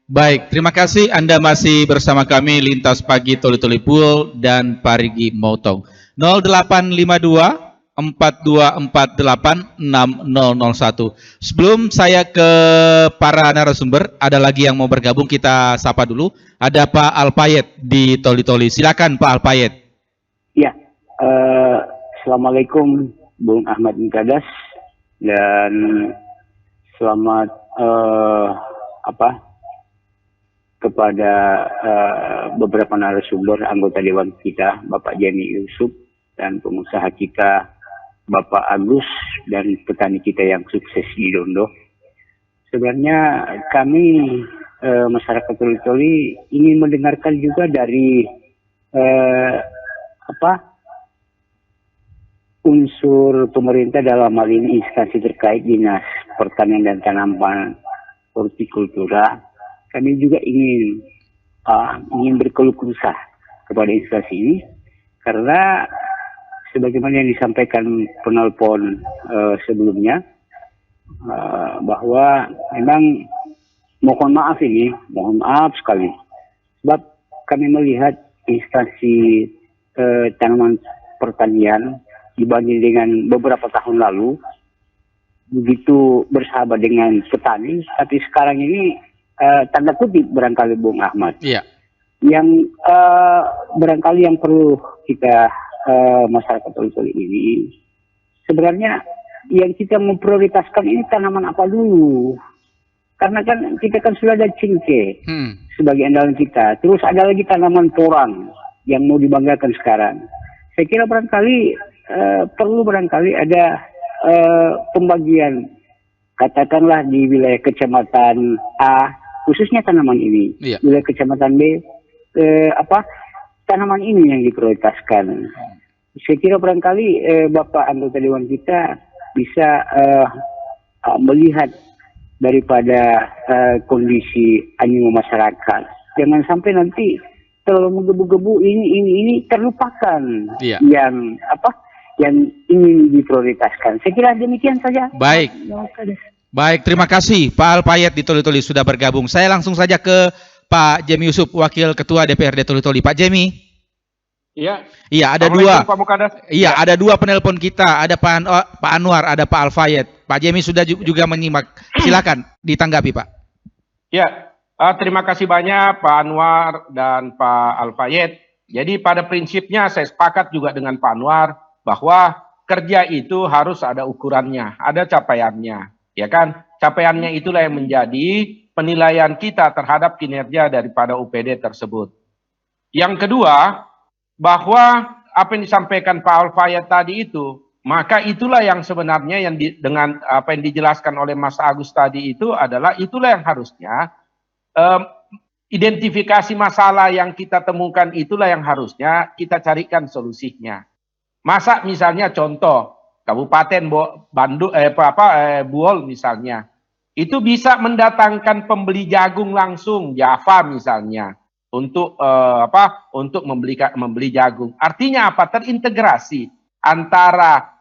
Baik, terima kasih Anda masih bersama kami Lintas Pagi Toli Toli Pool dan Parigi Motong. 0852 4248 6001. Sebelum saya ke para narasumber, ada lagi yang mau bergabung, kita sapa dulu. Ada Pak Alpayet di Toli Toli. Silakan Pak Alpayet. Ya, Assalamualaikum Bung Ahmad Mikadas. Dan selamat kepada beberapa narasumber anggota Dewan kita, Bapak Jamie Yusuf, dan pengusaha kita Bapak Agus, dan petani kita yang sukses di Dondo. Sebenarnya kami masyarakat Toli-Toli ingin mendengarkan juga dari unsur pemerintah, dalam hal ini instansi terkait Dinas Pertanian dan Tanaman Hortikultura. Kami juga ingin berkeluh kesah kepada instansi ini, karena sebagaimana yang disampaikan penelpon sebelumnya, bahwa memang mohon maaf sekali, sebab kami melihat instansi tanaman pertanian dibanding dengan beberapa tahun lalu begitu bersahabat dengan petani, tapi sekarang ini tanda kutip barangkali Bung Ahmad, yang barangkali yang perlu kita masyarakat Toli-Toli ini, sebenarnya yang kita memprioritaskan ini tanaman apa dulu? Karena kan kita kan sudah ada cengkeh sebagai andalan kita, terus ada lagi tanaman porang yang mau dibanggakan sekarang. Saya kira barangkali perlu ada pembagian, katakanlah di wilayah kecamatan A khususnya tanaman ini, wilayah kecamatan B tanaman ini yang diprioritaskan. Saya kira barangkali Bapak anggota Dewan kita bisa melihat daripada kondisi animo masyarakat. Jangan sampai nanti terlalu menggebu-gebu ini terlupakan yang ingin diprioritaskan. Saya kira demikian saja. Baik. Baik, terima kasih Pak Alpayet di Toli-Toli sudah bergabung. Saya langsung saja ke Pak Jamie Yusuf, Wakil Ketua DPRD Toli-Toli. Pak Jamie. Iya. Iya, ada dua. Iya, ada dua penelpon kita. Ada Pak Anwar, ada Pak Alpayet. Pak Jamie sudah juga menyimak. Silakan ditanggapi, Pak. Ya, terima kasih banyak Pak Anwar dan Pak Alpayet. Jadi pada prinsipnya saya sepakat juga dengan Pak Anwar bahwa kerja itu harus ada ukurannya, ada capaiannya, ya kan? Capaiannya itulah yang menjadi penilaian kita terhadap kinerja daripada UPD tersebut. Yang kedua, bahwa apa yang disampaikan Pak Alfayat tadi itu, maka itulah yang sebenarnya dengan apa yang dijelaskan oleh Mas Agus tadi itu adalah itulah yang harusnya identifikasi masalah yang kita temukan, itulah yang harusnya kita carikan solusinya. Masa misalnya contoh, Kabupaten Buol misalnya, itu bisa mendatangkan pembeli jagung langsung, Java misalnya, untuk untuk membeli jagung. Artinya apa? Terintegrasi antara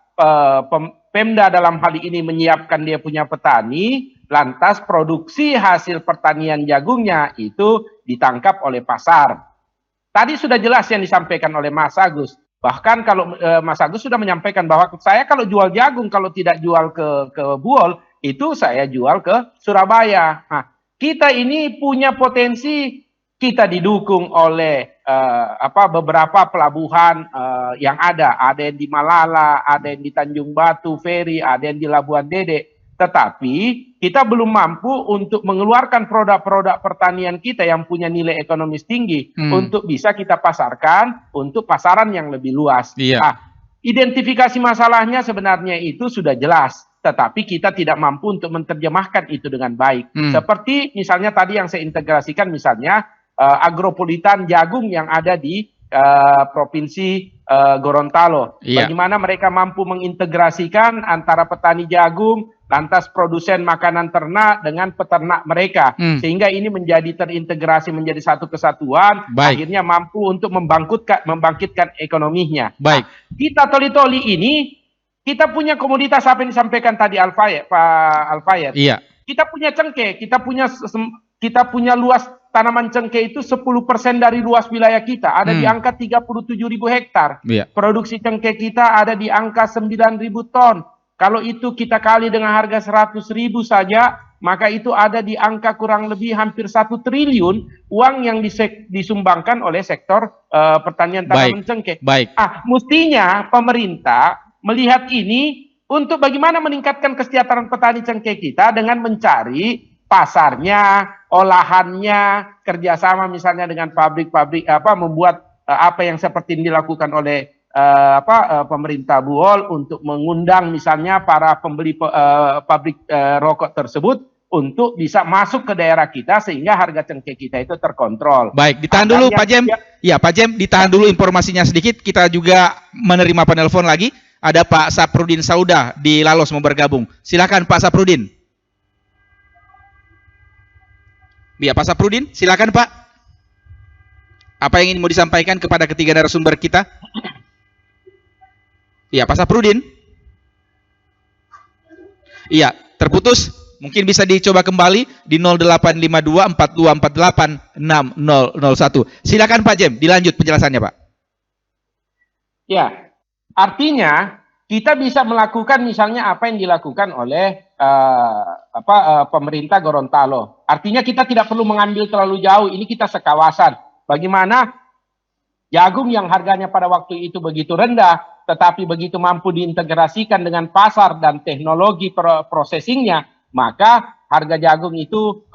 Pemda dalam hal ini menyiapkan dia punya petani, lantas produksi hasil pertanian jagungnya itu ditangkap oleh pasar. Tadi sudah jelas yang disampaikan oleh Mas Agus. Bahkan kalau Mas Agus sudah menyampaikan bahwa saya kalau jual jagung, kalau tidak jual ke Buol, itu saya jual ke Surabaya. Nah, kita ini punya potensi, kita didukung oleh beberapa pelabuhan yang ada yang di Malala, ada yang di Tanjung Batu, Ferry, ada yang di Labuan Dede. Tetapi kita belum mampu untuk mengeluarkan produk-produk pertanian kita yang punya nilai ekonomis tinggi untuk bisa kita pasarkan untuk pasaran yang lebih luas. Iya. Nah, identifikasi masalahnya sebenarnya itu sudah jelas, tetapi kita tidak mampu untuk menerjemahkan itu dengan baik. Seperti misalnya tadi yang saya integrasikan misalnya agropolitan jagung yang ada di Provinsi Gorontalo. Iya. Bagaimana mereka mampu mengintegrasikan antara petani jagung, lantas produsen makanan ternak dengan peternak mereka. Sehingga ini menjadi terintegrasi menjadi satu kesatuan, akhirnya mampu untuk membangkitkan ekonominya. Baik. Kita toli-toli ini, kita punya komoditas apa yang disampaikan tadi Pak Alfayet. Iya. Kita punya cengkeh, kita punya luas tanaman cengkeh itu 10% dari luas wilayah kita, ada di angka 37.000 hektar. Iya. Produksi cengkeh kita ada di angka 9.000 ton. Kalau itu kita kali dengan harga 100.000 saja, maka itu ada di angka kurang lebih hampir 1 triliun uang yang disumbangkan oleh sektor pertanian tanaman cengkeh. Baik. Mestinya pemerintah melihat ini untuk bagaimana meningkatkan kesejahteraan petani cengkeh kita dengan mencari pasarnya, olahannya, kerjasama misalnya dengan pabrik-pabrik membuat apa yang seperti ini dilakukan oleh pemerintah Buol untuk mengundang misalnya para pembeli pabrik rokok tersebut untuk bisa masuk ke daerah kita sehingga harga cengkeh kita itu terkontrol. Baik, ditahan dulu Pak Jem. Ya, Pak Jem, ditahan dulu informasinya sedikit. Kita juga menerima penelpon lagi. Ada Pak Saprudin Sauda di Lalos mau bergabung. Silakan Pak Saprudin. Ya, Pak Saprudin, silakan Pak. Apa yang ingin mau disampaikan kepada ketiga narasumber kita? Iya, Pak Saprudin. Iya, terputus. Mungkin bisa dicoba kembali di 085242486001. Silakan Pak Jem, dilanjut penjelasannya Pak. Ya, artinya kita bisa melakukan misalnya apa yang dilakukan oleh pemerintah Gorontalo. Artinya kita tidak perlu mengambil terlalu jauh, ini kita sekawasan. Bagaimana jagung yang harganya pada waktu itu begitu rendah, tetapi begitu mampu diintegrasikan dengan pasar dan teknologi processingnya, maka harga jagung itu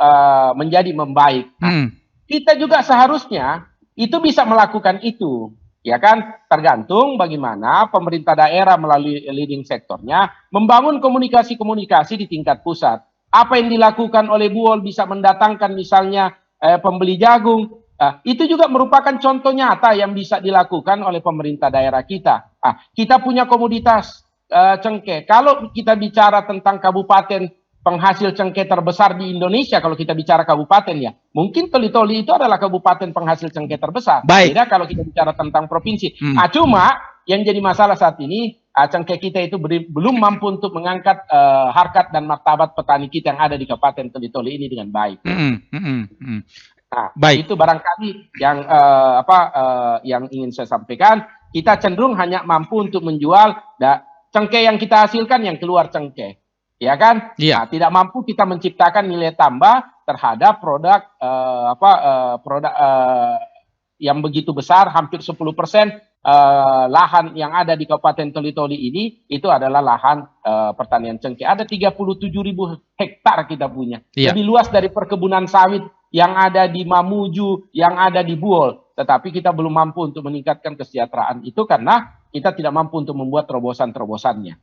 menjadi membaik. Nah, kita juga seharusnya itu bisa melakukan itu. Ya kan, tergantung bagaimana pemerintah daerah melalui leading sektornya membangun komunikasi-komunikasi di tingkat pusat. Apa yang dilakukan oleh Buol bisa mendatangkan misalnya pembeli jagung, itu juga merupakan contoh nyata yang bisa dilakukan oleh pemerintah daerah kita. Kita punya komoditas cengkeh. Kalau kita bicara tentang kabupaten penghasil cengkeh terbesar di Indonesia, kalau kita bicara kabupaten ya, mungkin Toli-Toli itu adalah kabupaten penghasil cengkeh terbesar. Baik. Beda kalau kita bicara tentang provinsi. Cuma yang jadi masalah saat ini, cengkeh kita itu belum mampu untuk mengangkat harkat dan martabat petani kita yang ada di Kabupaten Toli-Toli ini dengan baik. Nah, baik. itu barangkali yang yang ingin saya sampaikan. Kita cenderung hanya mampu untuk menjual cengkeh yang kita hasilkan yang keluar cengkeh. Ya kan? Iya. Nah, tidak mampu kita menciptakan nilai tambah terhadap produk yang begitu besar, hampir 10% lahan yang ada di Kabupaten Toli-Toli ini itu adalah lahan pertanian cengkeh. Ada 37.000 hektar kita punya. Iya. Lebih luas dari perkebunan sawit yang ada di Mamuju, yang ada di Buol. Tetapi kita belum mampu untuk meningkatkan kesejahteraan itu karena kita tidak mampu untuk membuat terobosan-terobosannya.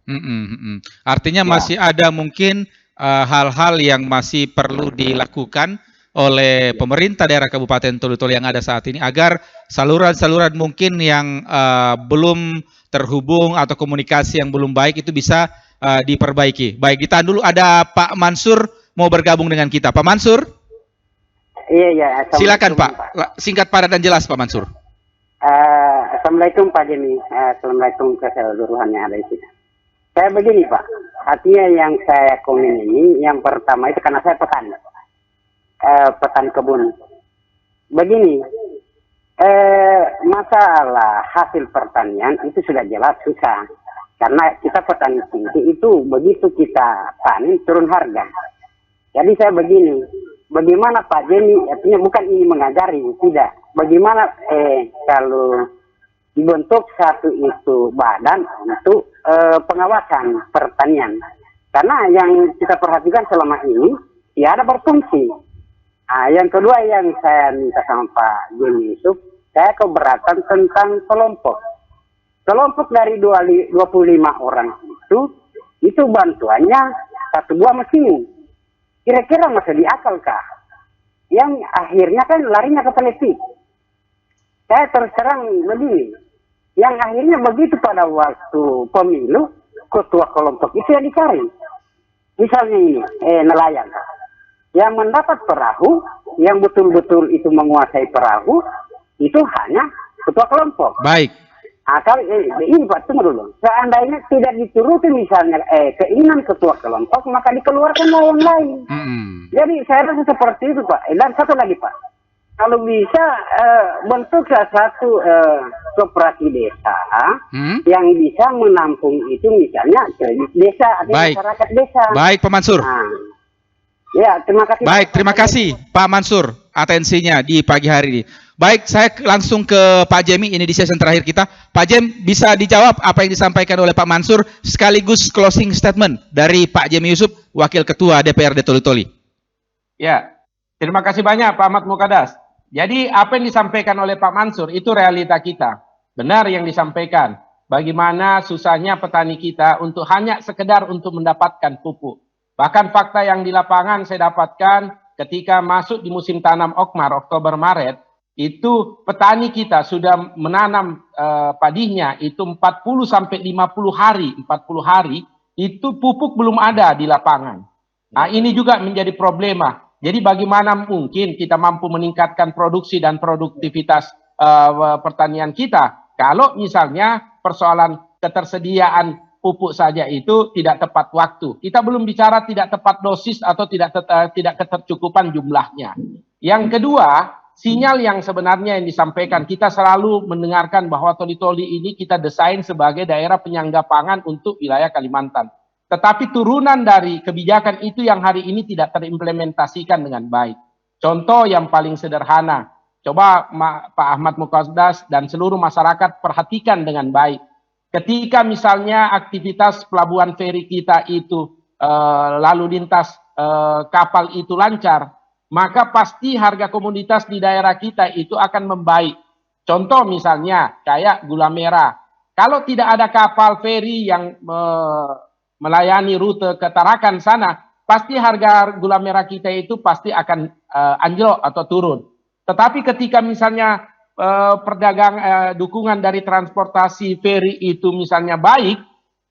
Artinya masih ada mungkin hal-hal yang masih perlu dilakukan oleh pemerintah daerah Kabupaten Toli-Toli yang ada saat ini agar saluran-saluran mungkin yang belum terhubung atau komunikasi yang belum baik itu bisa diperbaiki. Baik, ditahan dulu, ada Pak Mansur mau bergabung dengan kita. Pak Mansur? Iya. Silakan Pak, singkat padat dan jelas Pak Mansur. Assalamualaikum Pak Jemi. Assalamualaikum keseluruhannya ada di sini. Saya begini Pak, artinya yang saya komen ini, yang pertama itu karena saya petani, petani kebun. Begini, masalah hasil pertanian itu sudah jelas susah. Karena kita petani itu begitu kita panen turun harga. Jadi saya begini, bagaimana Pak Jemi, artinya bukan ini mengajari, tidak. Bagaimana kalau dibentuk satu itu badan untuk pengawasan pertanian. Karena yang kita perhatikan selama ini tiada berfungsi. Yang kedua yang saya minta sama Pak Jemi Yusuf, saya keberatan tentang kelompok. Kelompok dari 25 orang itu bantuannya 1 buah mesin. Kira-kira masih diakalkah? Yang akhirnya kan larinya ke politik. Saya terus terang begini, yang akhirnya begitu pada waktu pemilu, ketua kelompok itu yang dicari. Misalnya ini, nelayan. Yang mendapat perahu, yang betul-betul itu menguasai perahu, itu hanya ketua kelompok. Baik. Kalau ini Pak, tunggu dulu. Seandainya tidak dituruti misalnya keinginan ketua kelompok, maka dikeluarkan yang lain. Jadi saya rasa seperti itu Pak. Dan satu lagi Pak, kalau bisa bentuk satu koperasi desa yang bisa menampung itu misalnya kredit desa atau masyarakat desa. Baik Pak Mansur. Ya, terima kasih. Baik, terima kasih Pak Mansur atensinya di pagi hari ini. Baik, saya langsung ke Pak Jemi, ini di sesi terakhir kita. Pak Jem, bisa dijawab apa yang disampaikan oleh Pak Mansur sekaligus closing statement dari Pak Jemi Yusuf, Wakil Ketua DPRD Toli-Toli. Ya, terima kasih banyak Pak Ahmad Mukadas. Jadi apa yang disampaikan oleh Pak Mansur itu realita kita. Benar yang disampaikan. Bagaimana susahnya petani kita untuk hanya sekedar untuk mendapatkan pupuk. Bahkan fakta yang di lapangan saya dapatkan ketika masuk di musim tanam Okmar, Oktober-Maret, itu petani kita sudah menanam padinya itu 40-50 hari, 40 hari, itu pupuk belum ada di lapangan. Nah ini juga menjadi problema. Jadi bagaimana mungkin kita mampu meningkatkan produksi dan produktivitas pertanian kita kalau misalnya persoalan ketersediaan pupuk saja itu tidak tepat waktu. Kita belum bicara tidak tepat dosis atau tidak ketercukupan jumlahnya. Yang kedua, sinyal yang sebenarnya yang disampaikan, kita selalu mendengarkan bahwa Toli-Toli ini kita desain sebagai daerah penyangga pangan untuk wilayah Kalimantan. Tetapi turunan dari kebijakan itu yang hari ini tidak terimplementasikan dengan baik. Contoh yang paling sederhana, coba Pak Ahmad Mukadas dan seluruh masyarakat perhatikan dengan baik. Ketika misalnya aktivitas pelabuhan feri kita itu lalu lintas kapal itu lancar, maka pasti harga komoditas di daerah kita itu akan membaik. Contoh misalnya kayak gula merah. Kalau tidak ada kapal feri yang melayani rute ke Tarakan sana, pasti harga gula merah kita itu pasti akan anjlok atau turun. Tetapi ketika misalnya dukungan dari transportasi feri itu misalnya baik,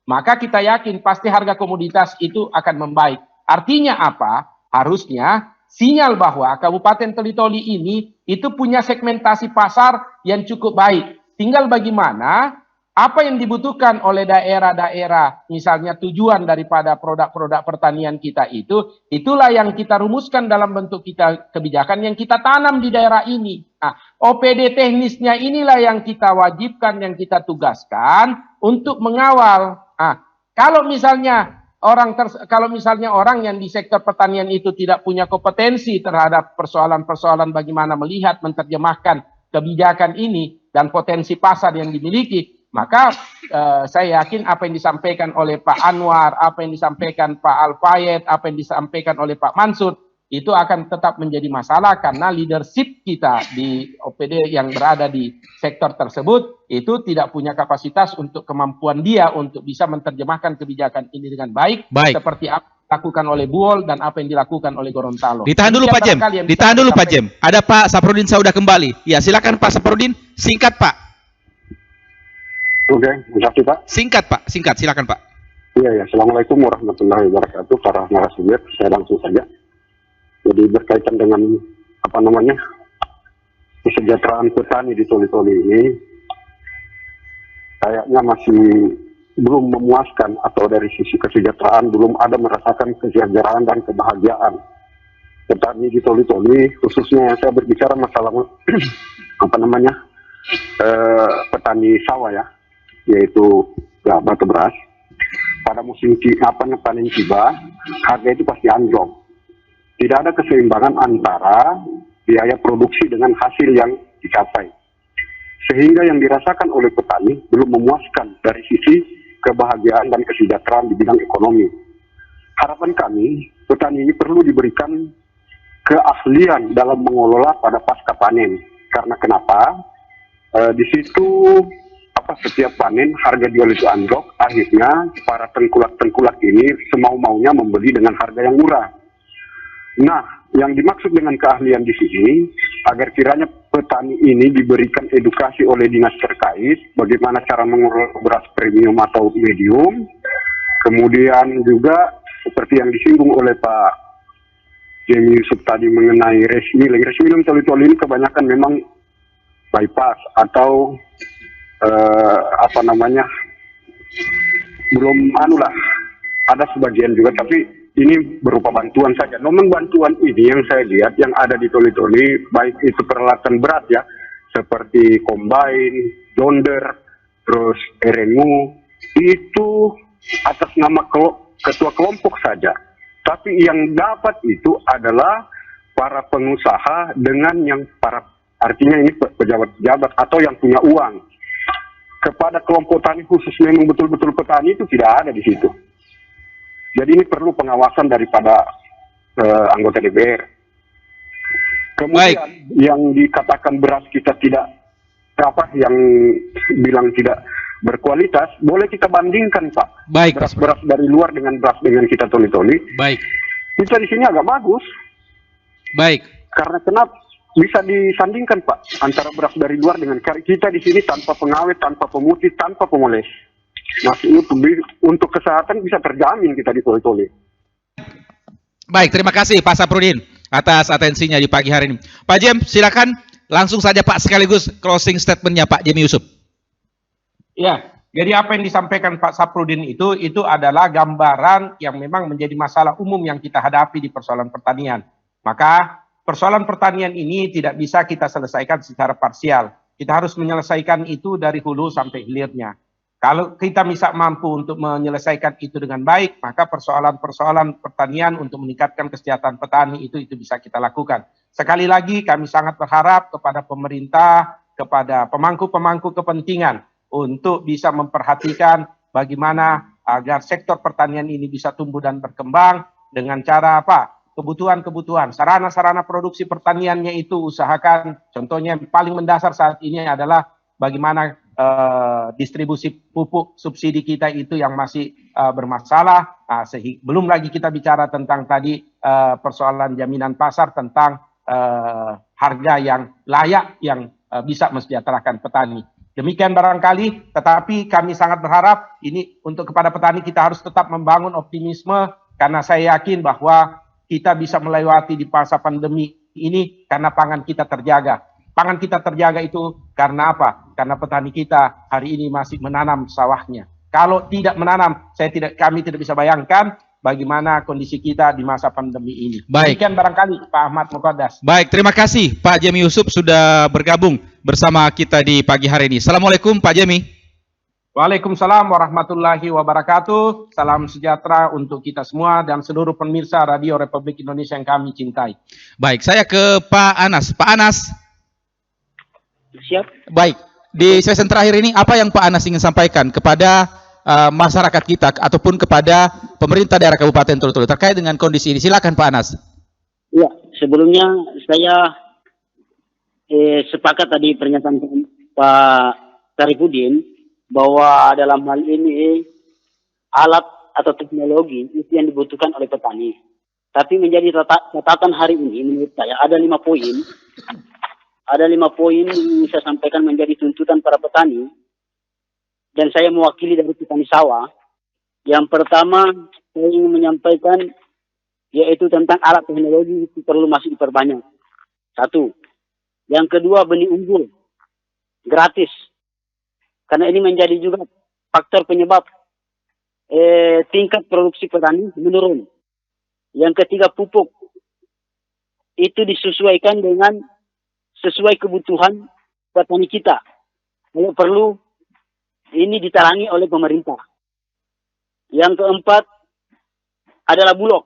maka kita yakin pasti harga komoditas itu akan membaik. Artinya apa? Harusnya sinyal bahwa Kabupaten Toli-Toli ini itu punya segmentasi pasar yang cukup baik. Tinggal bagaimana apa yang dibutuhkan oleh daerah-daerah, misalnya tujuan daripada produk-produk pertanian kita itu, itulah yang kita rumuskan dalam bentuk kebijakan yang kita tanam di daerah ini. Nah, OPD teknisnya inilah yang kita wajibkan, yang kita tugaskan untuk mengawal. Nah, kalau misalnya orang yang di sektor pertanian itu tidak punya kompetensi terhadap persoalan-persoalan bagaimana melihat, menerjemahkan kebijakan ini dan potensi pasar yang dimiliki, maka saya yakin apa yang disampaikan oleh Pak Anwar, apa yang disampaikan Pak Al-Fayed, apa yang disampaikan oleh Pak Mansur, itu akan tetap menjadi masalah karena leadership kita di OPD yang berada di sektor tersebut itu tidak punya kapasitas untuk kemampuan dia untuk bisa menerjemahkan kebijakan ini dengan baik. Seperti apa dilakukan oleh Buol dan apa yang dilakukan oleh Gorontalo. Ditahan dulu Pak Jem. Ditahan dulu Pak Jem. Ada Pak Saprudin sudah kembali. Ya, silakan Pak Saprudin, singkat Pak. Oke, makasih Pak. Singkat Pak, singkat silakan Pak. Iya ya, Assalamualaikum warahmatullahi wabarakatuh para narasumber. Saya langsung saja. Jadi berkaitan dengan apa namanya kesejahteraan petani di Toli-Toli ini, kayaknya masih belum memuaskan, atau dari sisi kesejahteraan belum ada merasakan kesejahteraan dan kebahagiaan petani di Toli-Toli, khususnya yang saya berbicara masalah apa namanya petani sawah ya, yaitu ya, batu beras. Pada musim panen tiba, harga itu pasti anjlok. Tidak ada keseimbangan antara biaya produksi dengan hasil yang dicapai. Sehingga yang dirasakan oleh petani belum memuaskan dari sisi kebahagiaan dan kesejahteraan di bidang ekonomi. Harapan kami, petani ini perlu diberikan keahlian dalam mengelola pada pasca panen. Karena kenapa? Di situ setiap panen harga jual itu anjlok, akhirnya para tengkulak-tengkulak ini semau-maunya membeli dengan harga yang murah. Nah, yang dimaksud dengan keahlian di sini, agar kiranya petani ini diberikan edukasi oleh dinas terkait, bagaimana cara mengelola beras premium atau medium, kemudian juga seperti yang disinggung oleh Pak Jemi Yusuf tadi mengenai rice milling Toli-Toli ini kebanyakan memang bypass atau belum ada sebagian juga, tapi ini berupa bantuan saja. Namun bantuan ini yang saya lihat yang ada di Toli-Toli, baik itu peralatan berat ya, seperti combine, jonder, terus RMU, itu atas nama ketua kelompok saja. Tapi yang dapat itu adalah para pengusaha dengan yang artinya ini pejabat-pejabat atau yang punya uang. Kepada kelompok tani khusus memang betul-betul petani itu tidak ada di situ. Jadi ini perlu pengawasan daripada anggota DPR. Kemudian yang dikatakan beras kita tidak yang bilang tidak berkualitas, boleh kita bandingkan Pak. Baik, beras dari luar dengan beras dengan kita Toli-Toli. Baik. Kita di sini agak bagus. Baik. Karena kenapa? Bisa disandingkan Pak antara beras dari luar dengan kita di sini tanpa pengawet, tanpa pemutih, tanpa pemoles. Masih untuk kesehatan bisa terjamin kita di Toli-Toli. Baik, terima kasih Pak Saprudin atas atensinya di pagi hari ini. Pak Jem, silakan langsung saja Pak sekaligus closing statementnya Pak Jemi Yusuf. Ya, jadi apa yang disampaikan Pak Saprudin itu adalah gambaran yang memang menjadi masalah umum yang kita hadapi di persoalan pertanian. Maka persoalan pertanian ini tidak bisa kita selesaikan secara parsial. Kita harus menyelesaikan itu dari hulu sampai hilirnya. Kalau kita bisa mampu untuk menyelesaikan itu dengan baik, maka persoalan-persoalan pertanian untuk meningkatkan kesejahteraan petani itu bisa kita lakukan. Sekali lagi kami sangat berharap kepada pemerintah, kepada pemangku-pemangku kepentingan untuk bisa memperhatikan bagaimana agar sektor pertanian ini bisa tumbuh dan berkembang dengan cara apa? Kebutuhan-kebutuhan, sarana-sarana produksi pertaniannya itu usahakan, contohnya yang paling mendasar saat ini adalah bagaimana distribusi pupuk subsidi kita itu yang masih bermasalah, belum lagi kita bicara tentang tadi persoalan jaminan pasar tentang harga yang layak yang bisa mensejahterakan petani. Demikian barangkali, tetapi kami sangat berharap ini untuk kepada petani kita harus tetap membangun optimisme karena saya yakin bahwa kita bisa melewati di masa pandemi ini karena pangan kita terjaga. Pangan kita terjaga itu karena apa? Karena petani kita hari ini masih menanam sawahnya. Kalau tidak menanam, kami tidak bisa bayangkan bagaimana kondisi kita di masa pandemi ini. Baik. Demikian barangkali Pak Ahmad Muqaddas. Baik, terima kasih Pak Jemi Yusuf sudah bergabung bersama kita di pagi hari ini. Assalamualaikum Pak Jemi. Waalaikumsalam warahmatullahi wabarakatuh. Salam sejahtera untuk kita semua dan seluruh pemirsa Radio Republik Indonesia yang kami cintai. Baik, saya ke Pak Anas. Pak Anas. Siap. Baik, di sesi terakhir ini apa yang Pak Anas ingin sampaikan kepada masyarakat kita ataupun kepada pemerintah daerah Kabupaten Toli-Toli terkait dengan kondisi ini? Silakan Pak Anas. Ya, sebelumnya saya sepakat tadi pernyataan Pak Sarifudin bahwa dalam hal ini alat atau teknologi itu yang dibutuhkan oleh petani. Tapi menjadi catatan hari ini menurut saya ada 5 poin. Ada 5 poin yang saya sampaikan menjadi tuntutan para petani. Dan saya mewakili dari petani sawah. Yang pertama saya ingin menyampaikan yaitu tentang alat teknologi itu perlu masih diperbanyak. 1. Yang kedua benih unggul gratis. Karena ini menjadi juga faktor penyebab tingkat produksi petani menurun. Yang ketiga pupuk itu disesuaikan dengan sesuai kebutuhan petani kita. Kalau perlu ini ditalangi oleh pemerintah. Yang keempat adalah Bulog.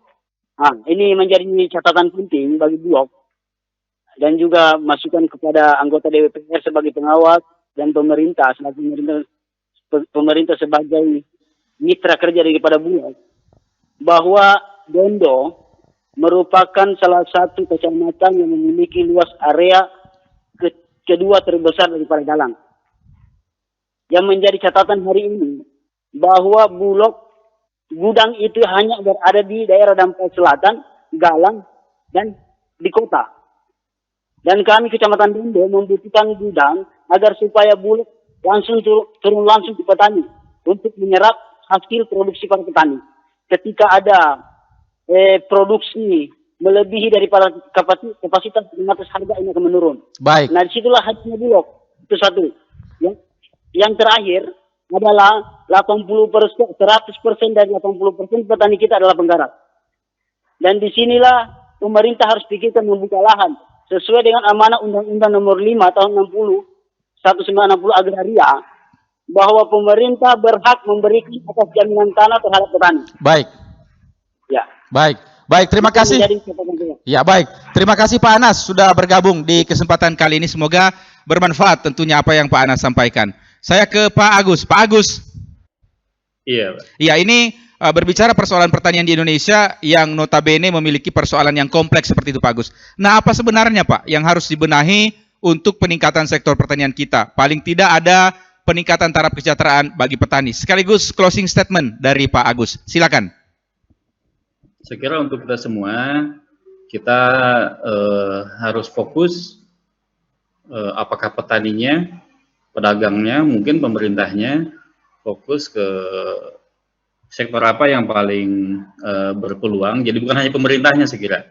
Nah, ini menjadi catatan penting bagi Bulog dan juga masukan kepada anggota DPR sebagai pengawas dan pemerintah sebagai mitra kerja daripada Bulog, bahwa Dondo merupakan salah satu kecamatan yang memiliki luas area kedua terbesar daripada Galang. Yang menjadi catatan hari ini bahwa Bulog gudang itu hanya berada di daerah Dampau Selatan, Galang, dan di kota. Dan kami Kecamatan Dondo membutuhkan gudang agar supaya Bulog langsung turun langsung ke petani untuk menyerap hasil produksi para petani. Ketika ada produksi melebihi daripada kapasitas otomatis harga ini akan menurun. Baik. Nah disitulah hatinya Bulog. Itu satu. Yang terakhir adalah 100% dari 80% petani kita adalah penggarap. Dan disinilah pemerintah harus pikirkan membuka lahan sesuai dengan amanah Undang-Undang Nomor 5 tahun 1960 Agraria, bahwa pemerintah berhak memberikan atas jaminan tanah terhadap petani. Baik. Ya. Baik, terima kasih. Ya, baik. Terima kasih Pak Anas sudah bergabung di kesempatan kali ini. Semoga bermanfaat tentunya apa yang Pak Anas sampaikan. Saya ke Pak Agus. Pak Agus. Iya, Pak. Ya, ini berbicara persoalan pertanian di Indonesia yang notabene memiliki persoalan yang kompleks seperti itu, Pak Agus. Nah, apa sebenarnya, Pak, yang harus dibenahi untuk peningkatan sektor pertanian kita? Paling tidak ada peningkatan taraf kesejahteraan bagi petani. Sekaligus closing statement dari Pak Agus. Silakan. Saya kira untuk kita semua, kita harus fokus apakah petaninya, pedagangnya, mungkin pemerintahnya, fokus ke sektor apa yang paling berpeluang. Jadi bukan hanya pemerintahnya, saya kira.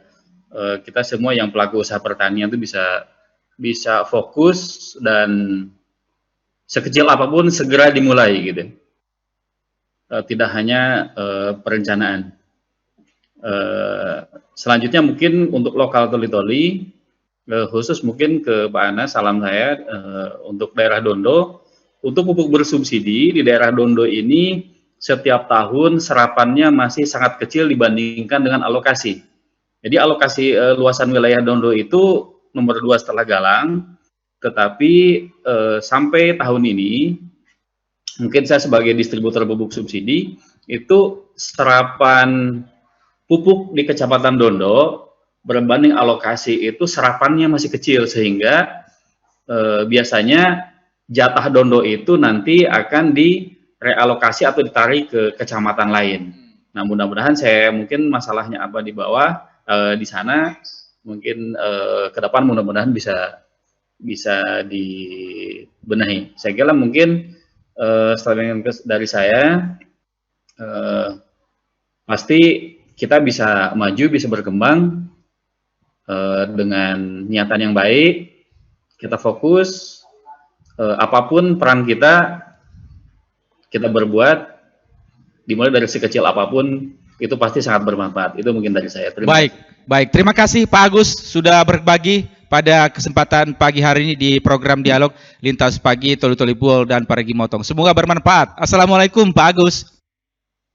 Kita semua yang pelaku usaha pertanian itu bisa fokus dan sekecil apapun segera dimulai gitu. Tidak hanya perencanaan. Selanjutnya mungkin untuk lokal toli-toli, khusus mungkin ke Pak Anas, salam saya untuk daerah Dondo, untuk pupuk bersubsidi di daerah Dondo ini setiap tahun serapannya masih sangat kecil dibandingkan dengan alokasi. Jadi alokasi luasan wilayah Dondo itu nomor 2 setelah Galang, tetapi sampai tahun ini, mungkin saya sebagai distributor pupuk subsidi, itu serapan pupuk di Kecamatan Dondo berbanding alokasi itu serapannya masih kecil, sehingga biasanya jatah Dondo itu nanti akan direalokasi atau ditarik ke kecamatan lain. Nah, mudah-mudahan saya mungkin masalahnya apa di bawah, di sana mungkin ke depan mudah-mudahan bisa dibenahi. Saya kira mungkin statement dari saya, pasti kita bisa maju, bisa berkembang dengan niatan yang baik. Kita fokus, apapun peran kita berbuat, dimulai dari sekecil apapun, itu pasti sangat bermanfaat. Itu mungkin dari saya. Baik. Terima kasih Pak Agus sudah berbagi pada kesempatan pagi hari ini di program Dialog Lintas Pagi Toli-Toli Buol dan Parigi Motong. Semoga bermanfaat. Assalamualaikum Pak Agus.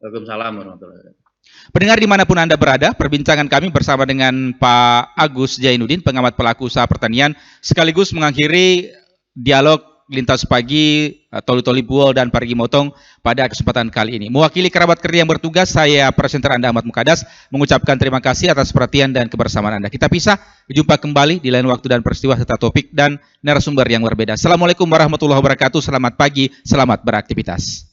Waalaikumsalam warahmatullahi wabarakatuh. Pendengar dimanapun Anda berada, perbincangan kami bersama dengan Pak Agus Jainuddin, pengamat pelaku usaha pertanian, sekaligus mengakhiri dialog lintas pagi Toli-Toli Buol dan Parigi Motong pada kesempatan kali ini. Mewakili kerabat kerja yang bertugas, saya presenter Anda Ahmad Mukadas mengucapkan terima kasih atas perhatian dan kebersamaan Anda. Kita pisah, jumpa kembali di lain waktu dan peristiwa serta topik dan narasumber yang berbeda. Assalamualaikum warahmatullahi wabarakatuh. Selamat pagi, selamat beraktivitas.